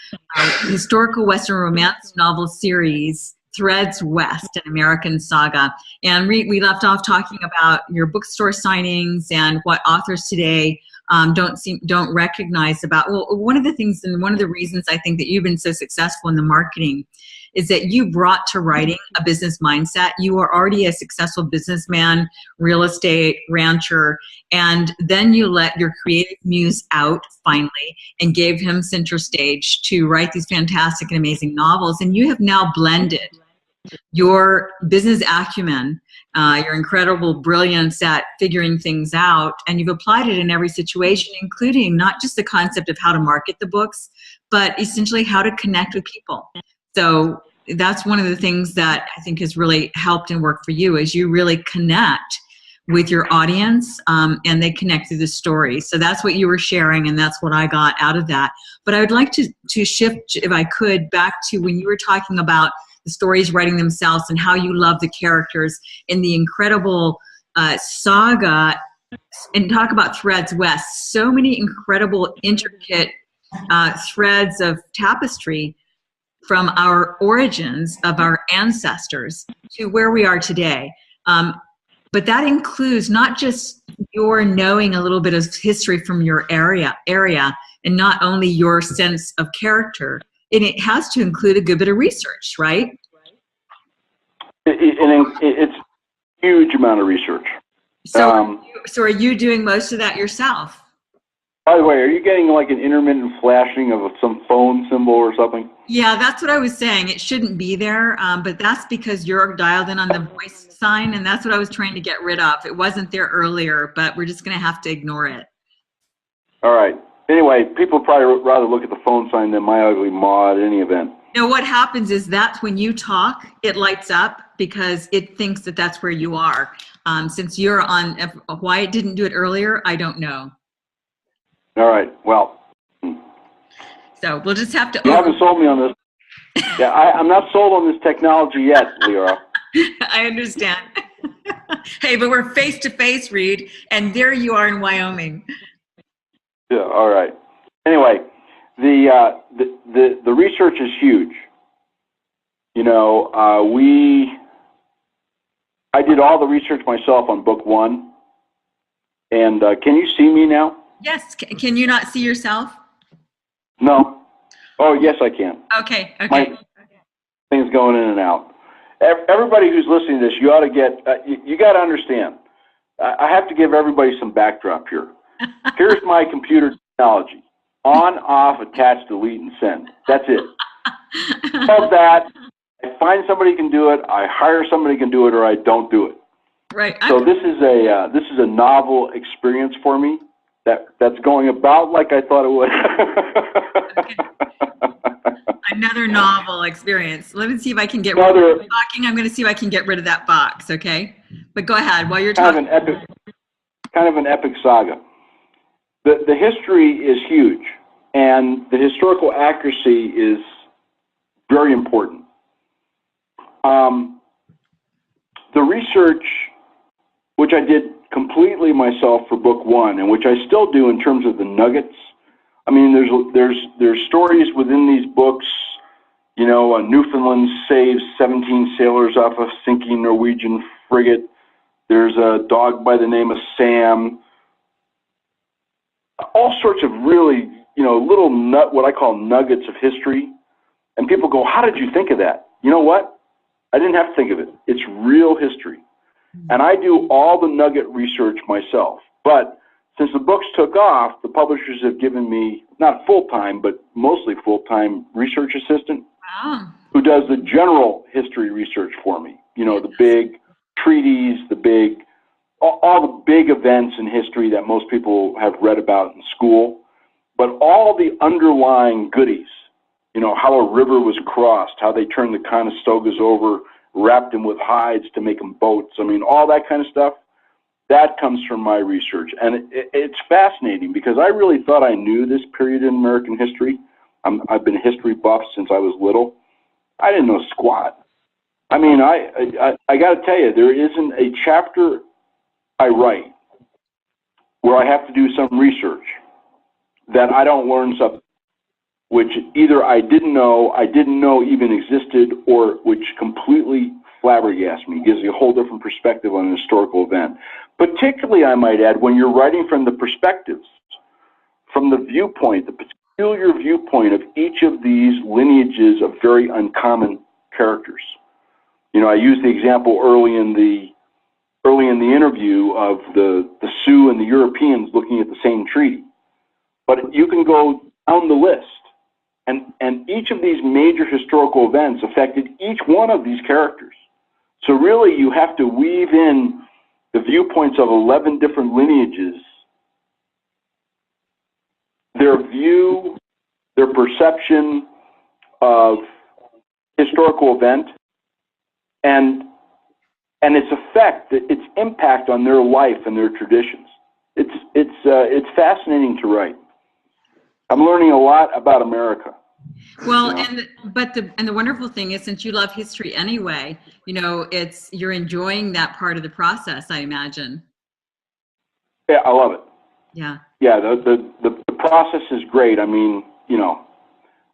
A: historical Western romance novel series, Threads West, an American Saga. And we left off talking about your bookstore signings and what authors today don't recognize about. Well, one of the things and one of the reasons I think that you've been so successful in the marketing is that you brought to writing a business mindset. You are already a successful businessman, real estate, rancher, and then you let your creative muse out finally and gave him center stage to write these fantastic and amazing novels. And you have now blended your business acumen, your incredible brilliance at figuring things out, and you've applied it in every situation, including not just the concept of how to market the books, but essentially how to connect with people. So that's one of the things that I think has really helped and worked for you, is you really connect with your audience and they connect through the story. So that's what you were sharing, and that's what I got out of that. But I would like to shift, if I could, back to when you were talking about the stories writing themselves and how you love the characters in the incredible saga, and talk about Threads West. So many incredible, intricate threads of tapestry from our origins of our ancestors to where we are today. But that includes not just your knowing a little bit of history from your area, and not only your sense of character, and it has to include a good bit of research, right?
B: It's a huge amount of research.
A: So are you doing most of that yourself?
B: By the way, are you getting like an intermittent flashing of some phone symbol or something?
A: Yeah, that's what I was saying. It shouldn't be there, but that's because you're dialed in on the voice sign, and that's what I was trying to get rid of. It wasn't there earlier, but we're just going to have to ignore it.
B: All right. Anyway, people probably rather look at the phone sign than my ugly maw at any event.
A: No, what happens is that when you talk, it lights up because it thinks that that's where you are. Since you're on, why it didn't do it earlier, I don't know.
B: All right. Well.
A: So we'll just have to.
B: You haven't sold me on this. Yeah, I'm not sold on this technology yet, Leora.
A: I understand. Hey, but we're face to face, Reid, and there you are in Wyoming.
B: Yeah. All right. Anyway, the research is huge. You know, I did all the research myself on book one. And can you see me now?
A: Yes. Can you not see yourself?
B: No. Oh, yes, I can.
A: Okay. Okay.
B: My thing's going in and out. Everybody who's listening to this, you ought to get, you got to understand. I have to give everybody some backdrop here. Here's my computer technology. On, off, attach, delete, and send. That's it. Above that, I find somebody who can do it, I hire somebody who can do it, or I don't do it.
A: Right.
B: So this is a novel experience for me that's going about like I thought it would.
A: Okay. Another novel experience. Let me see if I can get
B: Another,
A: rid of talking. I'm going to see if I can get rid of that box. Okay. But go ahead while you're talking.
B: Kind of an epic saga. The history is huge, and the historical accuracy is very important. The research, which I did completely myself for book one, and which I still do in terms of the nuggets. I mean, there's stories within these books. You know, Newfoundland saves 17 sailors off a sinking Norwegian frigate. There's a dog by the name of Sam. All sorts of really, you know, little what I call nuggets of history. And people go, how did you think of that? You know what? I didn't have to think of it. It's real history. And I do all the nugget research myself. But since the books took off, the publishers have given me, not full-time, but mostly full-time research assistant who does the general history research for me. You know, the big treaties, all the big events in history that most people have read about in school, but all the underlying goodies, you know, how a river was crossed, how they turned the Conestogas over, wrapped them with hides to make them boats. I mean, all that kind of stuff, that comes from my research. And it's fascinating because I really thought I knew this period in American history. I've been a history buff since I was little. I didn't know squat. I mean, I got to tell you, there isn't a chapter I write where I have to do some research that I don't learn something which either I didn't know even existed, or which completely flabbergasts me, gives you a whole different perspective on an historical event. Particularly, I might add, when you're writing from the perspectives, from the viewpoint, the peculiar viewpoint of each of these lineages of very uncommon characters. You know, I used the example early in the interview of the Sioux and the Europeans looking at the same treaty. But you can go down the list. And each of these major historical events affected each one of these characters. So really, you have to weave in the viewpoints of 11 different lineages, their view, their perception of historical event, and its effect, its impact on their life and their traditions. It's fascinating to write. I'm learning a lot about America.
A: Well, you know? and the wonderful thing is, since you love history anyway, you know, you're enjoying that part of the process, I imagine.
B: Yeah, I love it.
A: Yeah.
B: Yeah, the process is great. I mean, you know,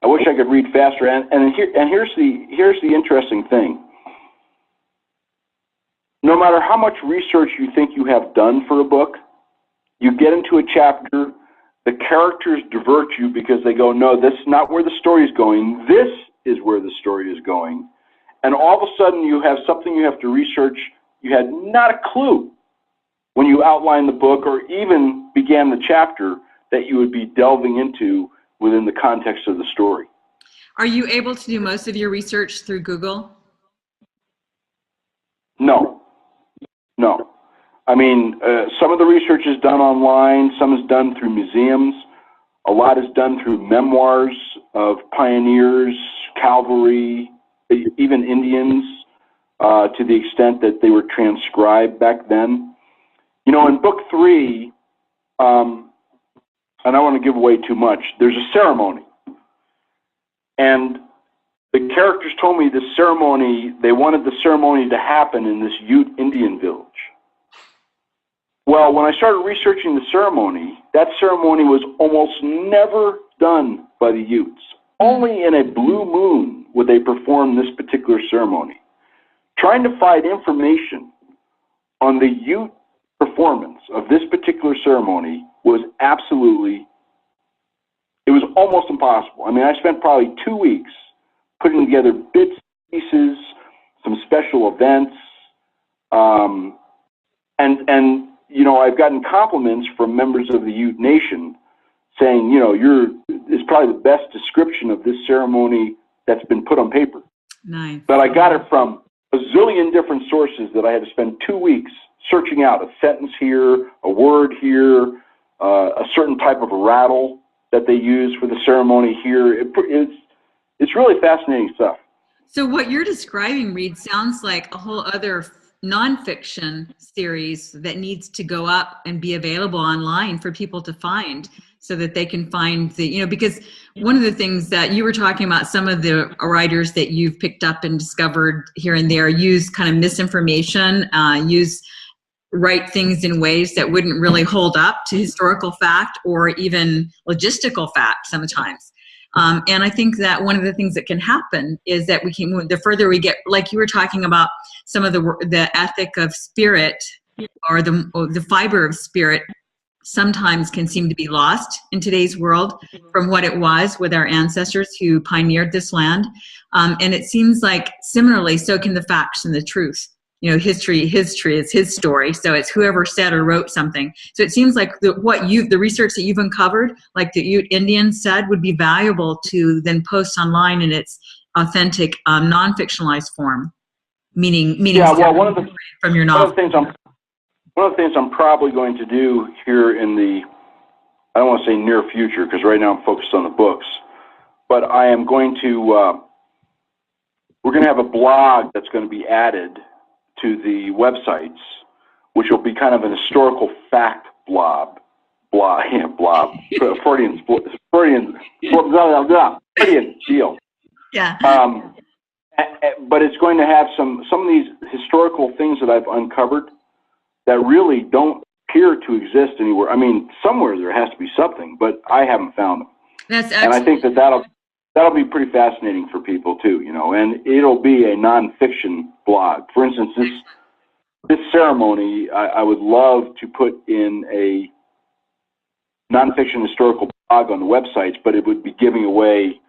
B: I wish I could read faster. And here's the interesting thing. No matter how much research you think you have done for a book, you get into a chapter, the characters divert you because they go, no, this is not where the story is going. This is where the story is going. And all of a sudden you have something you have to research you had not a clue when you outlined the book or even began the chapter that you would be delving into within the context of the story.
A: Are you able to do most of your research through Google?
B: No. I mean, some of the research is done online, some is done through museums, a lot is done through memoirs of pioneers, cavalry, even Indians, to the extent that they were transcribed back then. You know, in book 3, and I don't want to give away too much, there's a ceremony. And the characters told me the ceremony, they wanted the ceremony to happen in this Ute Indian village. Well, when I started researching the ceremony, that ceremony was almost never done by the Utes. Only in a blue moon would they perform this particular ceremony. Trying to find information on the Ute performance of this particular ceremony was it was almost impossible. I mean, I spent probably 2 weeks putting together bits, pieces, some special events, and you know, I've gotten compliments from members of the Ute Nation saying, you know, it's probably the best description of this ceremony that's been put on paper.
A: Nice.
B: But I got it from a zillion different sources that I had to spend 2 weeks searching out a sentence here, a word here, a certain type of a rattle that they use for the ceremony here. It's really fascinating stuff.
A: So what you're describing, Reid, sounds like a whole other nonfiction series that needs to go up and be available online for people to find, so that they can find the, you know, because one of the things that you were talking about, some of the writers that you've picked up and discovered here and there use kind of misinformation, write things in ways that wouldn't really hold up to historical fact or even logistical fact sometimes. And I think that one of the things that can happen is that the further we get, like you were talking about, some of the ethic of spirit or the fiber of spirit sometimes can seem to be lost in today's world from what it was with our ancestors who pioneered this land. And it seems like similarly, so can the facts and the truth. You know, history is his story. So it's whoever said or wrote something. So it seems like the research that you've uncovered, like the Ute Indians said, would be valuable to then post online in its authentic, non-fictionalized form. Meaning
B: yeah. Well,
A: from your novel.
B: One of the things I'm probably going to do here in the, I don't want to say near future, because right now I'm focused on the books, but I am going to, we're going to have a blog that's going to be added to the websites, which will be kind of an historical fact blob, Freudian deal.
A: Yeah.
B: But it's going to have some of these historical things that I've uncovered that really don't appear to exist anywhere. I mean, somewhere there has to be something, but I haven't found them. And I think that'll be pretty fascinating for people too, you know, and it'll be a nonfiction blog. For instance, this ceremony, I would love to put in a nonfiction historical blog on the websites, but it would be giving away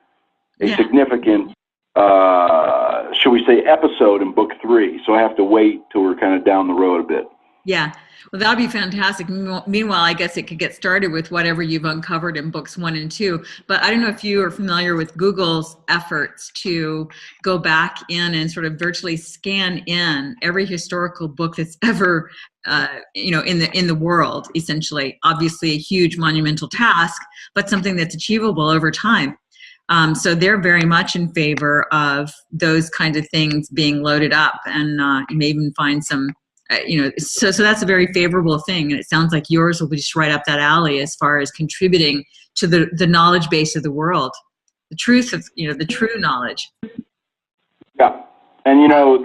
B: a significant, shall we say, episode in book 3. So I have to wait till we're kind of down the road a bit.
A: Yeah, well, that'd be fantastic. Meanwhile, I guess it could get started with whatever you've uncovered in books 1 and 2. But I don't know if you are familiar with Google's efforts to go back in and sort of virtually scan in every historical book that's ever, you know, in the world. Essentially, obviously, a huge monumental task, but something that's achievable over time. So they're very much in favor of those kinds of things being loaded up, and you may even find some. You know, so that's a very favorable thing, and it sounds like yours will be just right up that alley as far as contributing to the knowledge base of the world, the truth of, you know, the true knowledge.
B: Yeah, and you know,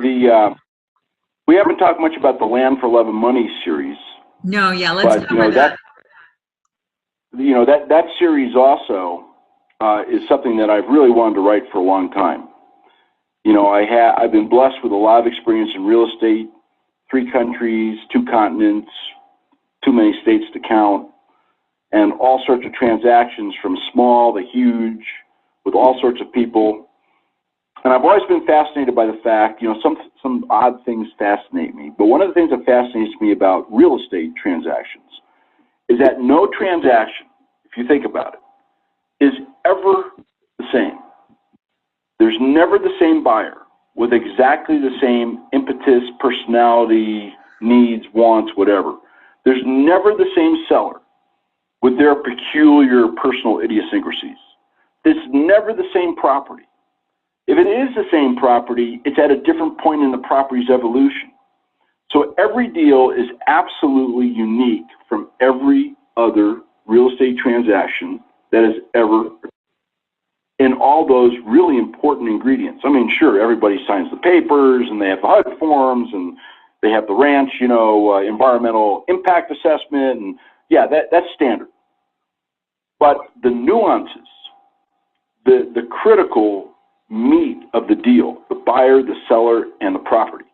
B: we haven't talked much about the Land for Love and Money series.
A: No, yeah, let's
B: cover that. You know, that series also is something that I've really wanted to write for a long time. You know, I've been blessed with a lot of experience in real estate. 3 countries, 2 continents, too many states to count, and all sorts of transactions from small to huge with all sorts of people. And I've always been fascinated by the fact, you know, some odd things fascinate me. But one of the things that fascinates me about real estate transactions is that no transaction, if you think about it, is ever the same. There's never the same buyer with exactly the same impetus, personality, needs, wants, whatever. There's never the same seller with their peculiar personal idiosyncrasies. It's never the same property. If it is the same property, it's at a different point in the property's evolution. So every deal is absolutely unique from every other real estate transaction that has ever. in all those really important ingredients. I mean, sure, everybody signs the papers and they have the HUD forms and they have the ranch, environmental impact assessment, and yeah, that's standard. But the nuances, the critical meat of the deal, the buyer, the seller, and the property,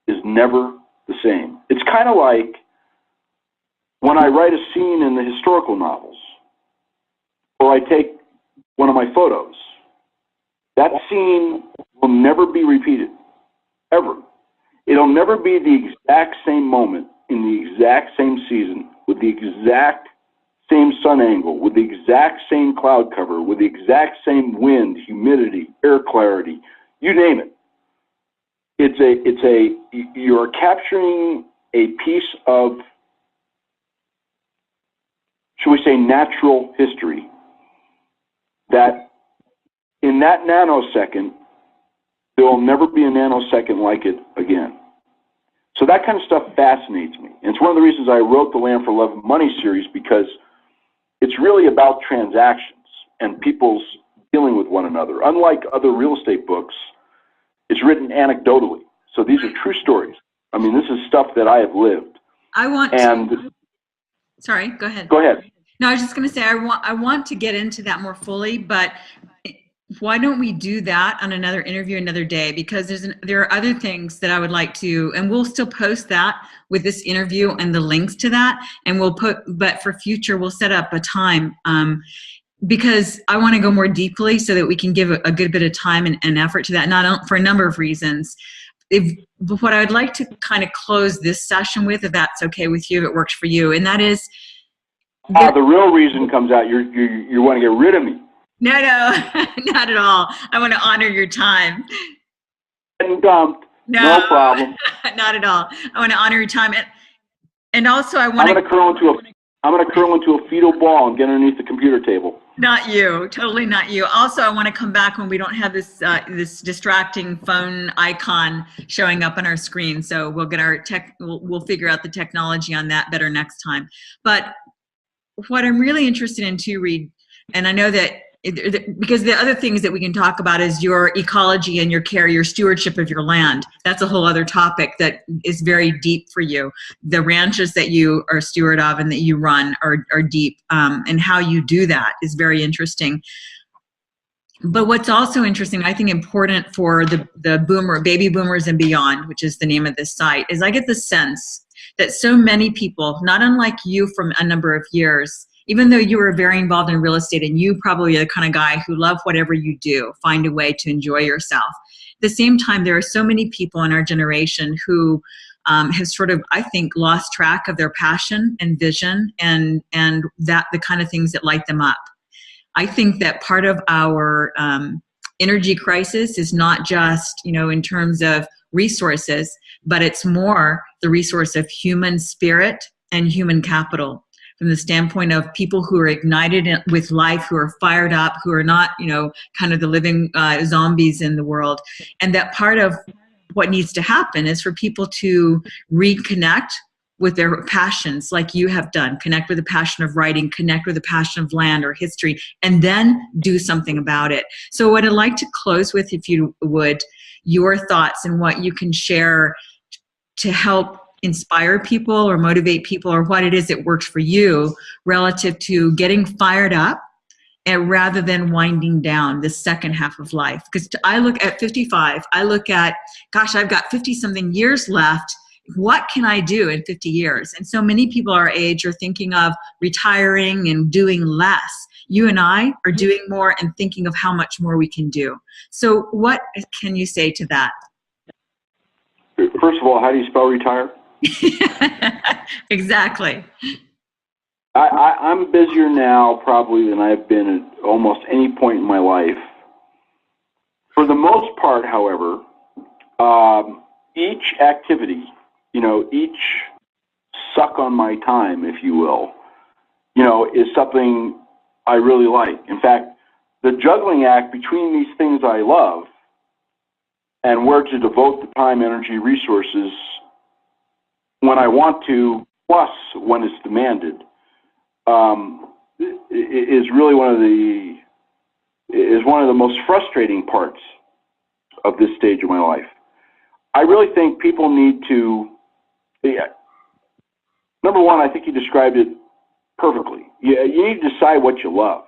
B: is never the same. It's kind of like when I write a scene in the historical novels, or I take one of my photos. That scene will never be repeated, ever. It'll never be the exact same moment in the exact same season with the exact same sun angle, with the exact same cloud cover, with the exact same wind, humidity, air clarity, you name it. You're capturing a piece of, should we say, natural history that in that nanosecond, there will never be a nanosecond like it again. So that kind of stuff fascinates me. And it's one of the reasons I wrote the Land for Love and Money series, because it's really about transactions and people's dealing with one another. Unlike other real estate books, it's written anecdotally. So these are true stories. I mean, this is stuff that I have lived.
A: Sorry, go ahead.
B: Go ahead.
A: No, I was just going to say, I want to get into that more fully, but why don't we do that on another interview another day? Because there are other things that I would like to, and we'll still post that with this interview and the links to that, and but for future, we'll set up a time, because I want to go more deeply so that we can give a good bit of time and effort to that, not for a number of reasons. What I would like to kind of close this session with, if that's okay with you, if it works for you, and that is,
B: the real reason comes out. You want to get rid of me.
A: No, not at all. I want to honor your time.
B: And dumped. No problem.
A: Not at all. I want to honor your time, and also I want
B: I'm going to curl into a fetal ball and get underneath the computer table.
A: Not you, totally not you. Also, I want to come back when we don't have this this distracting phone icon showing up on our screen. So we'll get our we'll figure out the technology on that better next time. But what I'm really interested in too, Reid, and I know that because the other things that we can talk about is your ecology and your care, your stewardship of your land. That's a whole other topic that is very deep for you. The ranches that you are steward of and that you run are deep, and how you do that is very interesting. But what's also interesting, I think important for the baby boomers and beyond, which is the name of this site, is I get the sense that so many people, not unlike you from a number of years, even though you were very involved in real estate and you probably are the kind of guy who love whatever you do, find a way to enjoy yourself. At the same time, there are so many people in our generation who have sort of, I think, lost track of their passion and vision and that the kind of things that light them up. I think that part of our energy crisis is not just, in terms of resources, but it's more the resource of human spirit and human capital, from the standpoint of people who are ignited with life, who are fired up, who are not, kind of the living zombies in the world. And that part of what needs to happen is for people to reconnect with their passions, like you have done, connect with the passion of writing, connect with the passion of land or history, and then do something about it. So what I'd like to close with, if you would, your thoughts and what you can share to help inspire people or motivate people, or what it is that works for you relative to getting fired up and rather than winding down the second half of life. Because I look at 55, I look at, gosh, I've got 50 something years left. What can I do in 50 years? And so many people our age are thinking of retiring and doing less. You and I are doing more and thinking of how much more we can do. So what can you say to that?
B: First of all, how do you spell retire?
A: Exactly.
B: I'm busier now probably than I've been at almost any point in my life. For the most part, however, each activity, each suck on my time, if you will, is something I really like. In fact, the juggling act between these things I love and where to devote the time, energy, resources when I want to, plus when it's demanded, is really one of the is one of the most frustrating parts of this stage of my life. I really think people need to, number one, I think you described it perfectly. You need to decide what you love,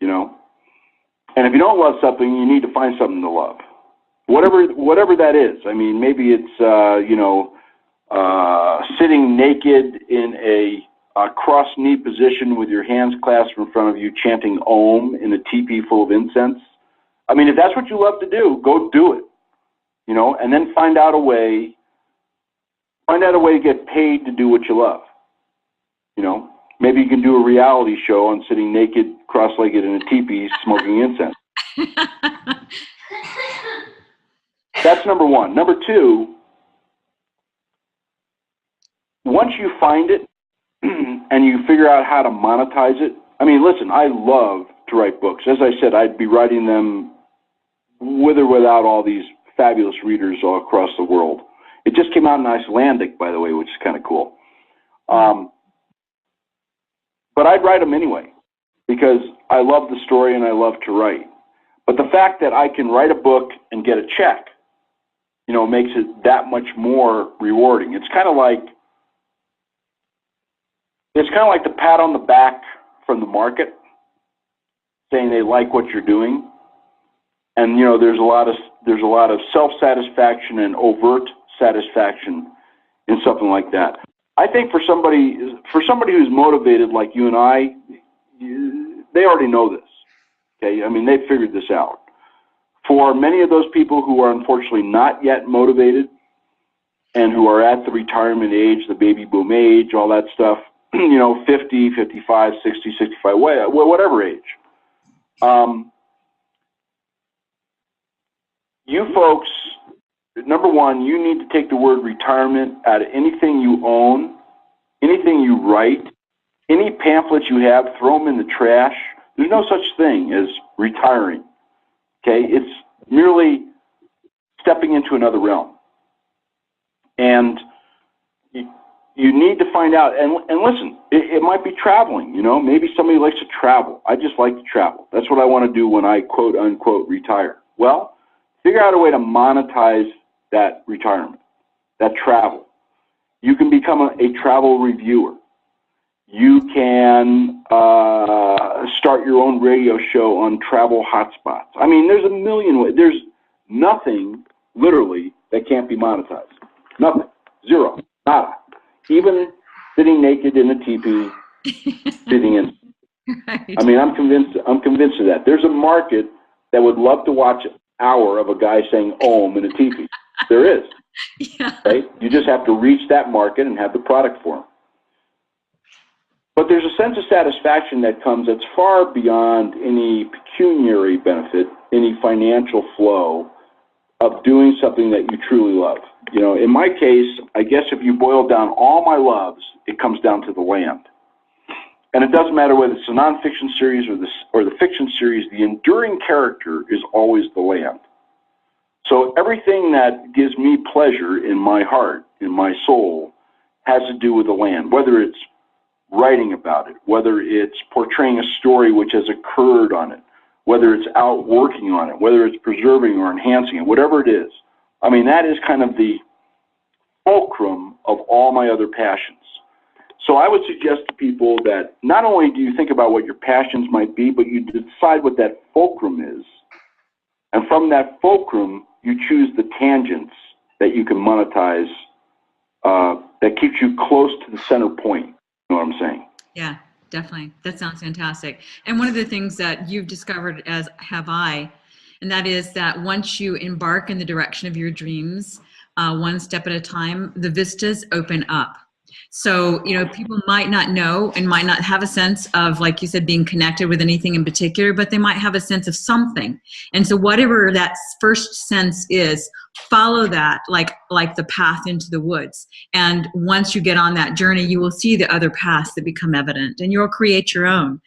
B: you know? And if you don't love something, you need to find something to love. Whatever that is. I mean, maybe it's, sitting naked in a cross-knee position with your hands clasped in front of you, chanting Om in a teepee full of incense. I mean, if that's what you love to do, go do it, you know, and then find out a way to get paid to do what you love. You know, maybe you can do a reality show on sitting naked, cross-legged in a teepee, smoking incense. That's number one. Number two, once you find it and you figure out how to monetize it, I mean, listen, I love to write books. As I said, I'd be writing them with or without all these fabulous readers all across the world. It just came out in Icelandic, by the way, which is kind of cool. But I'd write them anyway because I love the story and I love to write. But the fact that I can write a book and get a check, you know, makes it that much more rewarding. It's kind of like the pat on the back from the market, saying they like what you're doing. And, you know, there's a lot of self-satisfaction and overt satisfaction in something like that. I think for somebody who's motivated like you and I, they already know this. Okay, I mean, they've figured this out. For many of those people who are unfortunately not yet motivated and who are at the retirement age, the baby boom age, all that stuff, you know, 50, 55, 60, 65, whatever age. You folks, number one, you need to take the word retirement out of anything you own, anything you write, any pamphlets you have, throw them in the trash. There's no such thing as retiring. Okay, it's merely stepping into another realm. And you need to find out, and listen, it might be traveling, you know, maybe somebody likes to travel. I just like to travel. That's what I want to do when I quote unquote retire. Well, figure out a way to monetize that retirement, that travel. You can become a travel reviewer. You can start your own radio show on travel hotspots. I mean, there's a million ways. There's nothing, literally, that can't be monetized. Nothing. Zero. Nada. Even sitting naked in a teepee, sitting in.
A: Right.
B: I mean, I'm convinced of that. There's a market that would love to watch an hour of a guy saying Om in a teepee. There is.
A: Yeah.
B: Okay? You just have to reach that market and have the product for them. But there's a sense of satisfaction that comes that's far beyond any pecuniary benefit, any financial flow of doing something that you truly love. You know, in my case, I guess if you boil down all my loves, it comes down to the land. And it doesn't matter whether it's a nonfiction series or the fiction series, the enduring character is always the land. So everything that gives me pleasure in my heart, in my soul, has to do with the land, whether it's writing about it, whether it's portraying a story which has occurred on it, whether it's out working on it, whether it's preserving or enhancing it, whatever it is. I mean, that is kind of the fulcrum of all my other passions. So I would suggest to people that not only do you think about what your passions might be, but you decide what that fulcrum is. And from that fulcrum, you choose the tangents that you can monetize that keeps you close to the center point. You know what I'm saying?
A: Yeah, definitely. That sounds fantastic. And one of the things that you've discovered, as have I, and that is that once you embark in the direction of your dreams, one step at a time, the vistas open up. So, you know, people might not know and might not have a sense of, like you said, being connected with anything in particular, but they might have a sense of something. And so whatever that first sense is, follow that like the path into the woods. And once you get on that journey, you will see the other paths that become evident and you'll create your own.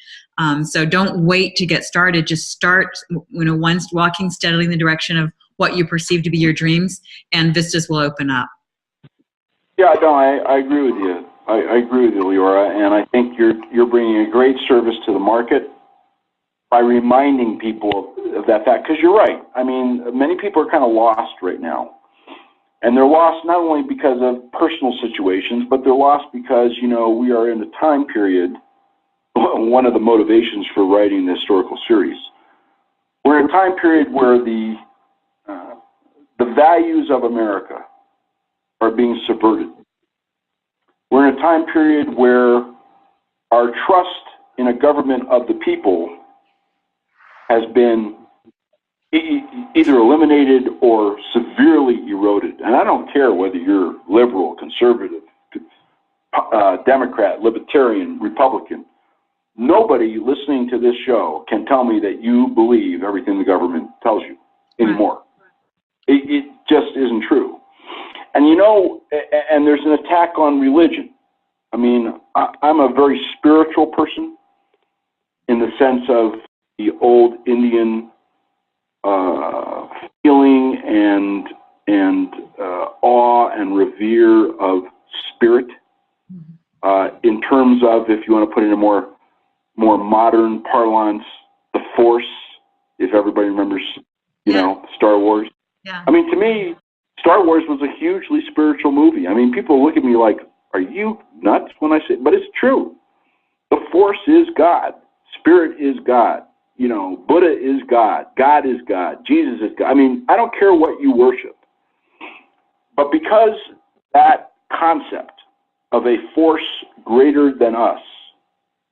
A: So don't wait to get started. Just start, you know, once walking steadily in the direction of what you perceive to be your dreams, and vistas will open up.
B: Yeah, no, I agree with you. I agree with you, Leora, and I think you're bringing a great service to the market. by reminding people of that fact. Because you're right. I mean, many people are kind of lost right now. And they're lost not only because of personal situations, but they're lost because, you know, we are in a time period, one of the motivations for writing the historical series. We're in a time period where the values of America are being subverted. We're in a time period where our trust in a government of the people has been either eliminated or severely eroded. And I don't care whether you're liberal, conservative, Democrat, Libertarian, Republican. Nobody listening to this show can tell me that you believe everything the government tells you anymore. It just isn't true. And you know, and there's an attack on religion. I mean, I'm a very spiritual person in the sense of the old Indian feeling and awe and revere of spirit. In terms of, if you want to put in a more modern parlance, the Force. If everybody remembers, you know, Star Wars.
A: Yeah.
B: I mean, to me, Star Wars was a hugely spiritual movie. I mean, people look at me like, "Are you nuts?" when I say, but it's true. The Force is God. Spirit is God. You know, Buddha is God. God is God. Jesus is God. I mean, I don't care what you worship. But because that concept of a force greater than us,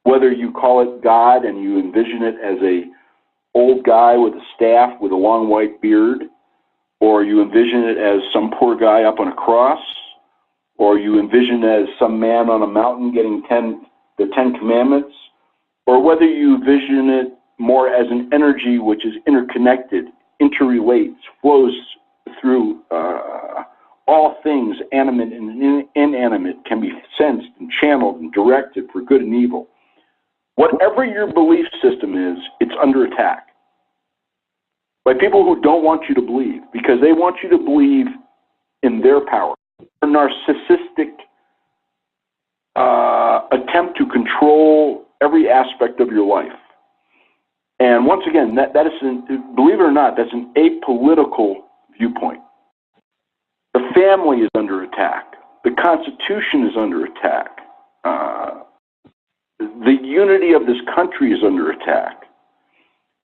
B: whether you call it God and you envision it as a old guy with a staff with a long white beard, or you envision it as some poor guy up on a cross, or you envision it as some man on a mountain getting the 10 Commandments, or whether you envision it more as an energy which is interconnected, interrelates, flows through all things, animate and inanimate, can be sensed and channeled and directed for good and evil. Whatever your belief system is, it's under attack by people who don't want you to believe, because they want you to believe in their power. A narcissistic attempt to control every aspect of your life. And once again, that is, believe it or not, that's an apolitical viewpoint. The family is under attack. The Constitution is under attack. The unity of this country is under attack.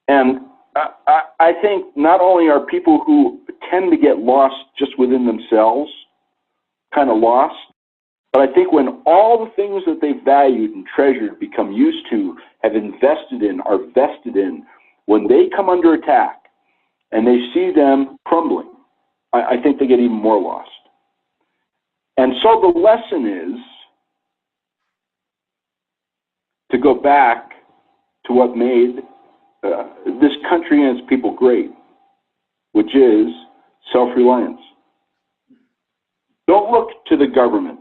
B: And I think not only are people who tend to get lost just within themselves kind of lost, but I think when all the things that they valued and treasured, become used to, have invested in, are vested in, when they come under attack and they see them crumbling, I think they get even more lost. And so the lesson is to go back to what made this country and its people great, which is self-reliance. Don't look to the government.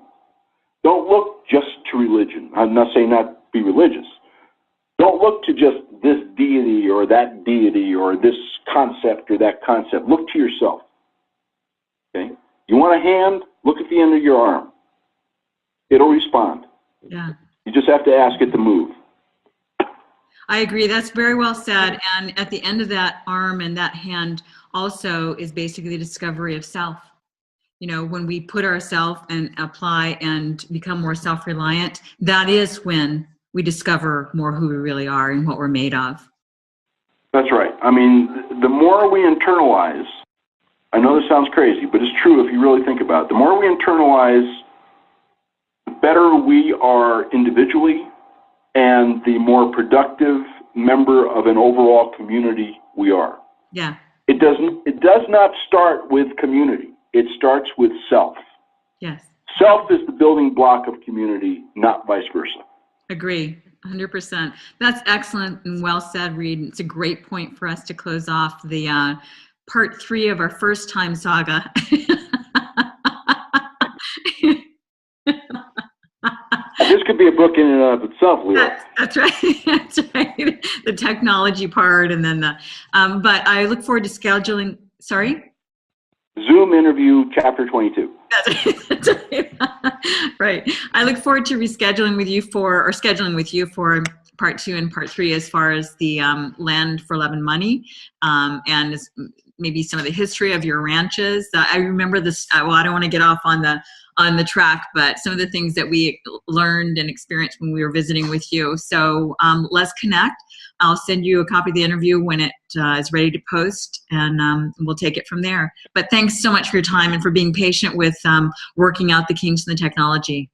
B: Don't look just to religion. I'm not saying not be religious. Don't look to just this deity or that deity or this concept or that concept. Look to yourself. Okay? You want a hand? Look at the end of your arm. It'll respond.
A: Yeah.
B: You just have to ask it to move.
A: I agree. That's very well said. And at the end of that arm and that hand also is basically the discovery of self. You know, when we put ourselves and apply and become more self-reliant, that is when we discover more who we really are and what we're made of.
B: That's right. I mean, the more we internalize, I know this sounds crazy, but it's true if you really think about it. The more we internalize, the better we are individually and the more productive member of an overall community we are.
A: Yeah.
B: It does not start with community. It starts with self.
A: Yes.
B: Self is the building block of community, not vice versa.
A: Agree, 100%. That's excellent and well said, Reid. It's a great point for us to close off the part 3 of our first time saga.
B: This could be a book in and of itself, Leah.
A: That's right. That's right. The technology part, and then the. But I look forward to scheduling. Sorry.
B: Zoom interview, chapter 22.
A: That's right. Right. I look forward to scheduling with you for part 2 and part 3 as far as the Land for Love and Money, and maybe some of the history of your ranches. I remember this. Well, I don't want to get off on the track, but some of the things that we learned and experienced when we were visiting with you. So let's connect. I'll send you a copy of the interview when it is ready to post, and we'll take it from there. But thanks so much for your time and for being patient with working out the kinks in the technology.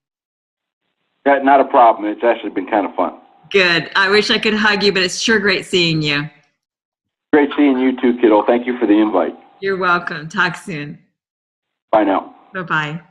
B: Not a problem. It's actually been kind of fun.
A: Good. I wish I could hug you, but it's sure great seeing you.
B: Great seeing you too, kiddo. Thank you for the invite.
A: You're welcome. Talk soon.
B: Bye now.
A: Bye-bye.